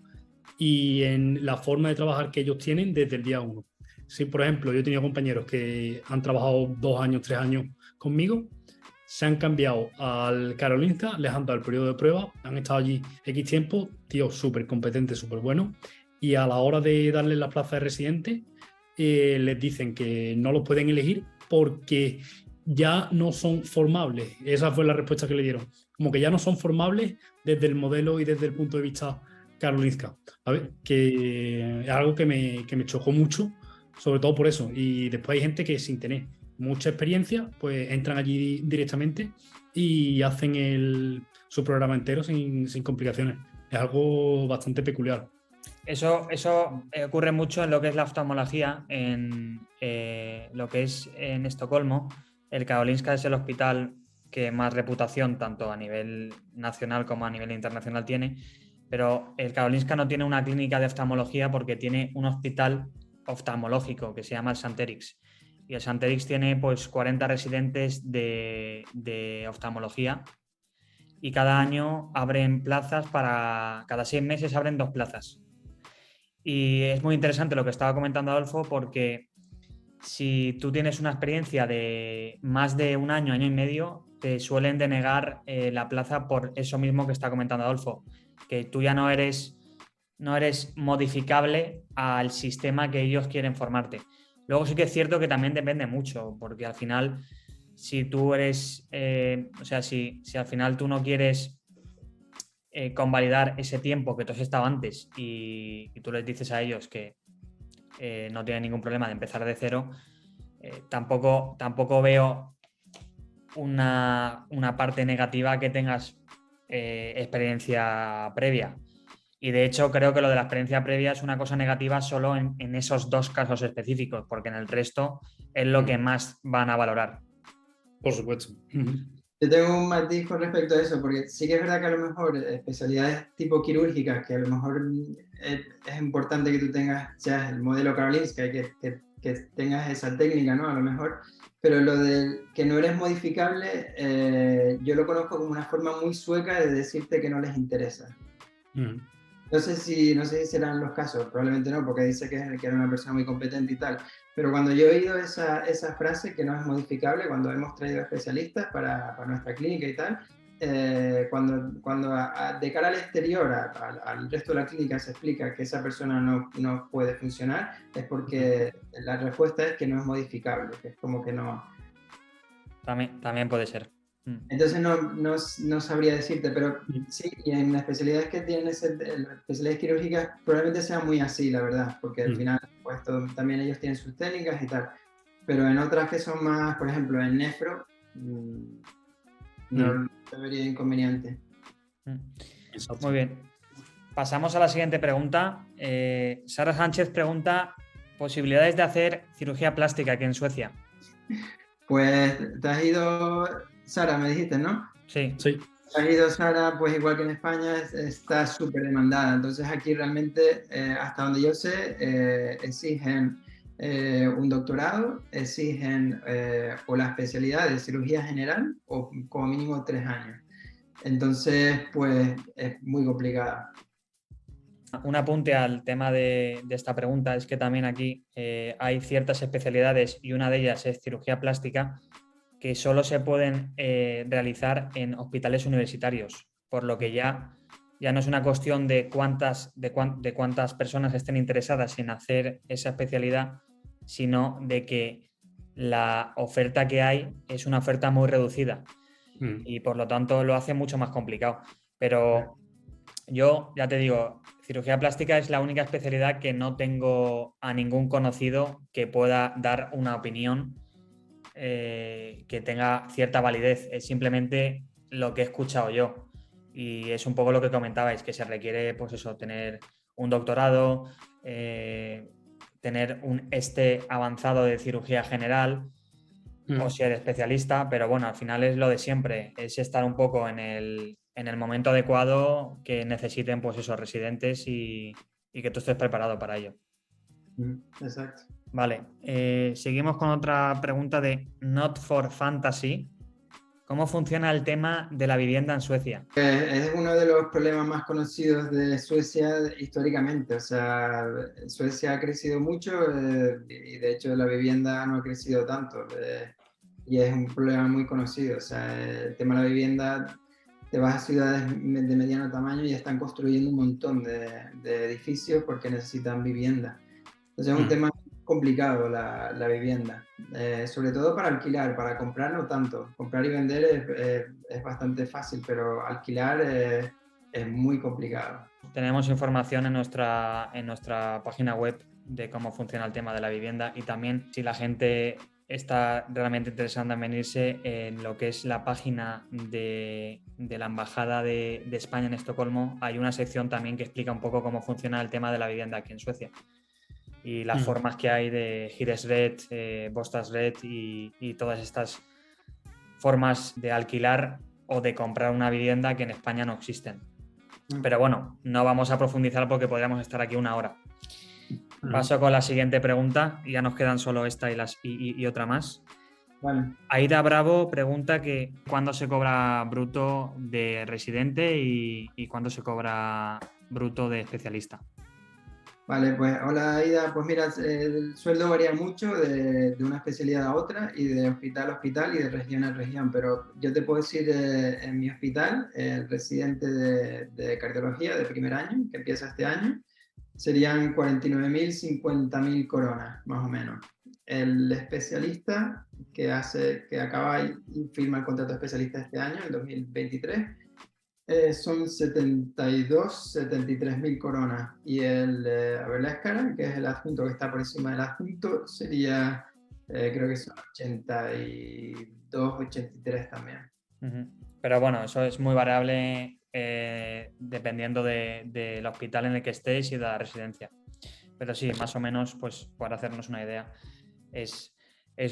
y en la forma de trabajar que ellos tienen desde el día 1. Si, por ejemplo, yo he tenido compañeros que han trabajado 2 años, 3 años conmigo, se han cambiado al Karolinska, les han dado el periodo de prueba, han estado allí X tiempo, tío, súper competente, súper bueno, y a la hora de darles la plaza de residente, les dicen que no los pueden elegir porque ya no son formables. Esa fue la respuesta que le dieron. Como que ya no son formables desde el modelo y desde el punto de vista Karolinska. ¿Sabes? Que es algo que me chocó mucho, sobre todo por eso. Y después hay gente que sin tener mucha experiencia, pues entran allí directamente y hacen su programa entero sin complicaciones. Es algo bastante peculiar. Eso ocurre mucho en lo que es la oftalmología, en lo que es en Estocolmo. El Karolinska es el hospital que más reputación, tanto a nivel nacional como a nivel internacional, tiene, pero el Karolinska no tiene una clínica de oftalmología porque tiene un hospital oftalmológico que se llama el St. Eriks. Y el St. Eriks tiene pues 40 residentes de oftalmología y cada año abren plazas cada 6 meses abren 2 plazas. Y es muy interesante lo que estaba comentando Adolfo, porque si tú tienes una experiencia de más de un año, año y medio, te suelen denegar la plaza por eso mismo que está comentando Adolfo, que tú ya no eres modificable al sistema que ellos quieren formarte. Luego sí que es cierto que también depende mucho, porque al final, si tú eres, si al final tú no quieres convalidar ese tiempo que tú has estado antes y tú les dices a ellos que no tienen ningún problema de empezar de cero, tampoco veo una parte negativa que tengas experiencia previa. Y de hecho creo que lo de la experiencia previa es una cosa negativa solo en esos 2 casos específicos, porque en el resto es lo que más van a valorar. Por supuesto. Yo tengo un matiz con respecto a eso, porque sí que es verdad que a lo mejor especialidades tipo quirúrgicas, que a lo mejor es importante que tú seas el modelo Karolinska, que tengas esa técnica, ¿no? A lo mejor, pero lo de que no eres modificable, yo lo conozco como una forma muy sueca de decirte que no les interesa. No sé si serán los casos, probablemente no, porque dice que era una persona muy competente y tal. Pero cuando yo he oído esa frase que no es modificable, cuando hemos traído especialistas para nuestra clínica y tal, cuando de cara al exterior, al resto de la clínica se explica que esa persona no puede funcionar, es porque la respuesta es que no es modificable, que es como que no. También puede ser. Entonces no sabría decirte, pero sí, y en las especialidades que tienen las especialidades quirúrgicas probablemente sea muy así, la verdad, porque al final pues, también ellos tienen sus técnicas y tal, pero en otras que son más, por ejemplo, en nefro, no vería inconveniente. Muy bien. Pasamos a la siguiente pregunta. Sara Sánchez pregunta, posibilidades de hacer cirugía plástica aquí en Suecia. Pues te has ido, Sara, me dijiste, ¿no? Sí. Sí. Te has ido, Sara, pues igual que en España está súper demandada. Entonces aquí realmente, hasta donde yo sé, exigen un doctorado, exigen o la especialidad de cirugía general o como mínimo 3 años. Entonces, pues es muy complicada. Un apunte al tema de esta pregunta es que también aquí hay ciertas especialidades y una de ellas es cirugía plástica que solo se pueden realizar en hospitales universitarios, por lo que ya no es una cuestión de cuántas personas estén interesadas en hacer esa especialidad, sino de que la oferta que hay es una oferta muy reducida y por lo tanto lo hace mucho más complicado. Pero yo ya te digo, cirugía plástica es la única especialidad que no tengo a ningún conocido que pueda dar una opinión que tenga cierta validez. Es simplemente lo que he escuchado yo. Y es un poco lo que comentabais, que se requiere, pues eso, tener un doctorado, tener un avanzado de cirugía general o ser especialista, pero bueno, al final es lo de siempre, es estar un poco en el momento adecuado que necesiten pues esos residentes y que tú estés preparado para ello. Exacto. Vale, seguimos con otra pregunta de Not for Fantasy, ¿Cómo funciona el tema de la vivienda en Suecia? Es uno de los problemas más conocidos de Suecia históricamente. O sea, Suecia ha crecido mucho y de hecho la vivienda no ha crecido tanto. Y es un problema muy conocido. O sea, el tema de la vivienda, te vas a ciudades de mediano tamaño y están construyendo un montón de edificios porque necesitan vivienda. Entonces es un tema complicado la vivienda, sobre todo para alquilar, para comprar no tanto. Comprar y vender es bastante fácil, pero alquilar es muy complicado. Tenemos información en nuestra página web de cómo funciona el tema de la vivienda y también si la gente está realmente interesada en venirse en lo que es la página de la Embajada de España en Estocolmo, hay una sección también que explica un poco cómo funciona el tema de la vivienda aquí en Suecia y las formas que hay de Hyresrätt, Bostadsrätt y todas estas formas de alquilar o de comprar una vivienda que en España no existen. Pero bueno, no vamos a profundizar porque podríamos estar aquí una hora. Paso con la siguiente pregunta. Ya nos quedan solo esta y otra más. Vale. Aida Bravo pregunta que cuándo se cobra bruto de residente y cuándo se cobra bruto de especialista. Vale, pues hola Aida, pues mira, el sueldo varía mucho de una especialidad a otra y de hospital a hospital y de región a región, pero yo te puedo decir en mi hospital, el residente de cardiología de primer año, que empieza este año, serían 49.000, 50.000 coronas, más o menos. El especialista que acaba y firma el contrato de especialista este año, en 2023, son 73.000 coronas. Y a ver, la escala, que es el adjunto que está por encima del adjunto, sería, creo que son 82, 83 también. Pero bueno, eso es muy variable dependiendo del hospital en el que estéis y de la residencia. Pero sí, más o menos, pues para hacernos una idea, es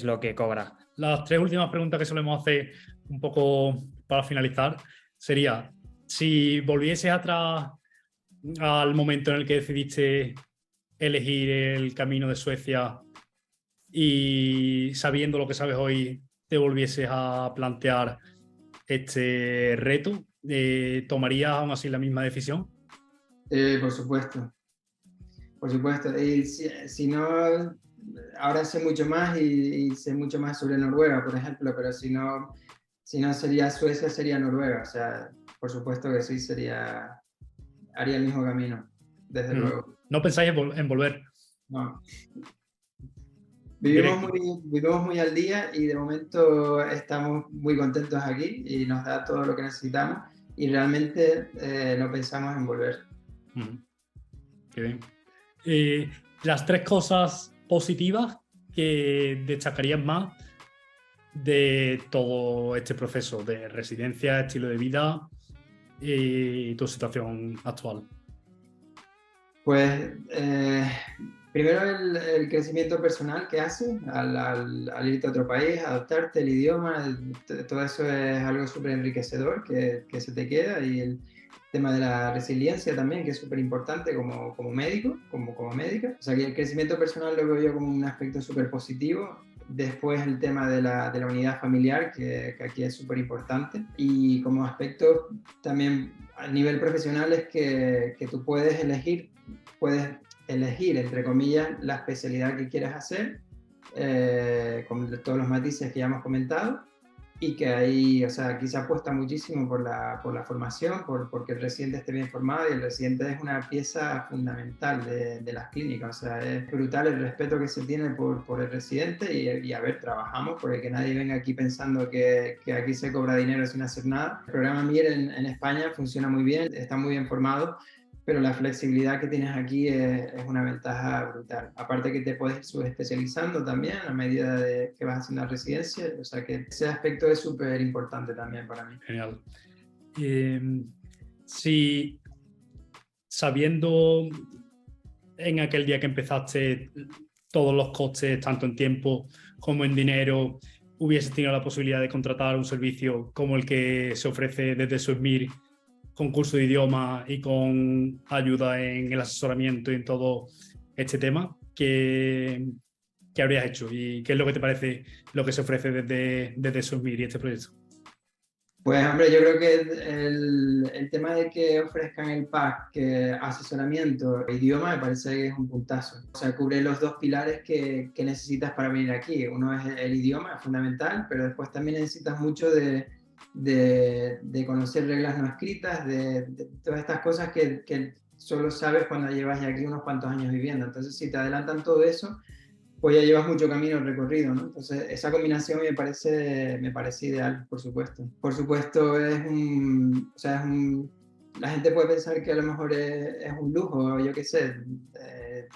lo que cobra. Las tres últimas preguntas que solemos hacer un poco para finalizar sería, si volvieses atrás al momento en el que decidiste elegir el camino de Suecia y sabiendo lo que sabes hoy, te volvieses a plantear este reto, ¿tomarías aún así la misma decisión? Por supuesto. Por supuesto. Y si no, ahora sé mucho más y sé mucho más sobre Noruega, por ejemplo, pero si no sería Suecia, sería Noruega. O sea, por supuesto que sí, haría el mismo camino, desde luego. ¿No pensáis en volver? No. Vivimos muy al día y de momento estamos muy contentos aquí y nos da todo lo que necesitamos y realmente no pensamos en volver. Qué bien. Las tres cosas positivas que destacarías más de todo este proceso de residencia, estilo de vida y tu situación actual. Pues primero el crecimiento personal que hace al irte a otro país, adaptarte el idioma, todo eso es algo súper enriquecedor que se te queda y el tema de la resiliencia también, que es súper importante como médico, como médica. O sea, que el crecimiento personal lo veo yo como un aspecto súper positivo. Después el tema de la unidad familiar, que aquí es súper importante. Y como aspecto también a nivel profesional es que tú puedes elegir, entre comillas, la especialidad que quieras hacer, con todos los matices que ya hemos comentado. Y que ahí, o sea, aquí se apuesta muchísimo por la formación, porque el residente esté bien formado y el residente es una pieza fundamental de las clínicas. O sea, es brutal el respeto que se tiene por el residente y a ver, trabajamos porque que nadie venga aquí pensando que aquí se cobra dinero sin hacer nada. El programa MIR en España funciona muy bien, está muy bien formado, pero la flexibilidad que tienes aquí es una ventaja brutal. Aparte que te puedes ir subespecializando también a medida de que vas haciendo la residencia, o sea que ese aspecto es súper importante también para mí. Genial. Si sabiendo en aquel día que empezaste todos los costes, tanto en tiempo como en dinero, hubieses tenido la posibilidad de contratar un servicio como el que se ofrece desde SUESMIR, con curso de idioma y con ayuda en el asesoramiento y en todo este tema, ¿qué habrías hecho? ¿Y qué es lo que te parece lo que se ofrece desde SUESMIR y este proyecto? Pues hombre, yo creo que el tema de que ofrezcan el pack, que asesoramiento e idioma, me parece que es un puntazo. O sea, cubre los dos pilares que necesitas para venir aquí. Uno es el idioma, es fundamental, pero después también necesitas mucho de conocer reglas no escritas, de todas estas cosas que solo sabes cuando llevas ya aquí unos cuantos años viviendo. Entonces, si te adelantan todo eso, pues ya llevas mucho camino recorrido, ¿no? Entonces, esa combinación me parece ideal, por supuesto. Por supuesto, o sea, la gente puede pensar que a lo mejor es un lujo, yo qué sé,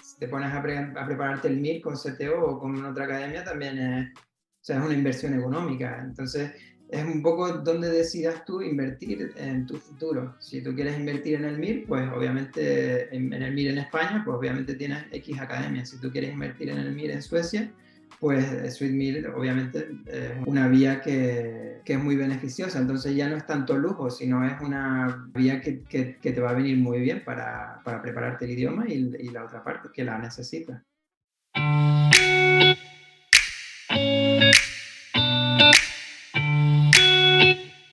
si te pones a prepararte el MIR con CTO o con otra academia, también o sea, es una inversión económica. Entonces, es un poco donde decidas tú invertir en tu futuro. Si tú quieres invertir en el MIR, pues obviamente en el MIR en España, pues obviamente tienes X academias. Si tú quieres invertir en el MIR en Suecia, pues SweetMIR obviamente es una vía que es muy beneficiosa. Entonces ya no es tanto lujo, sino es una vía que te va a venir muy bien para prepararte el idioma y la otra parte que la necesitas.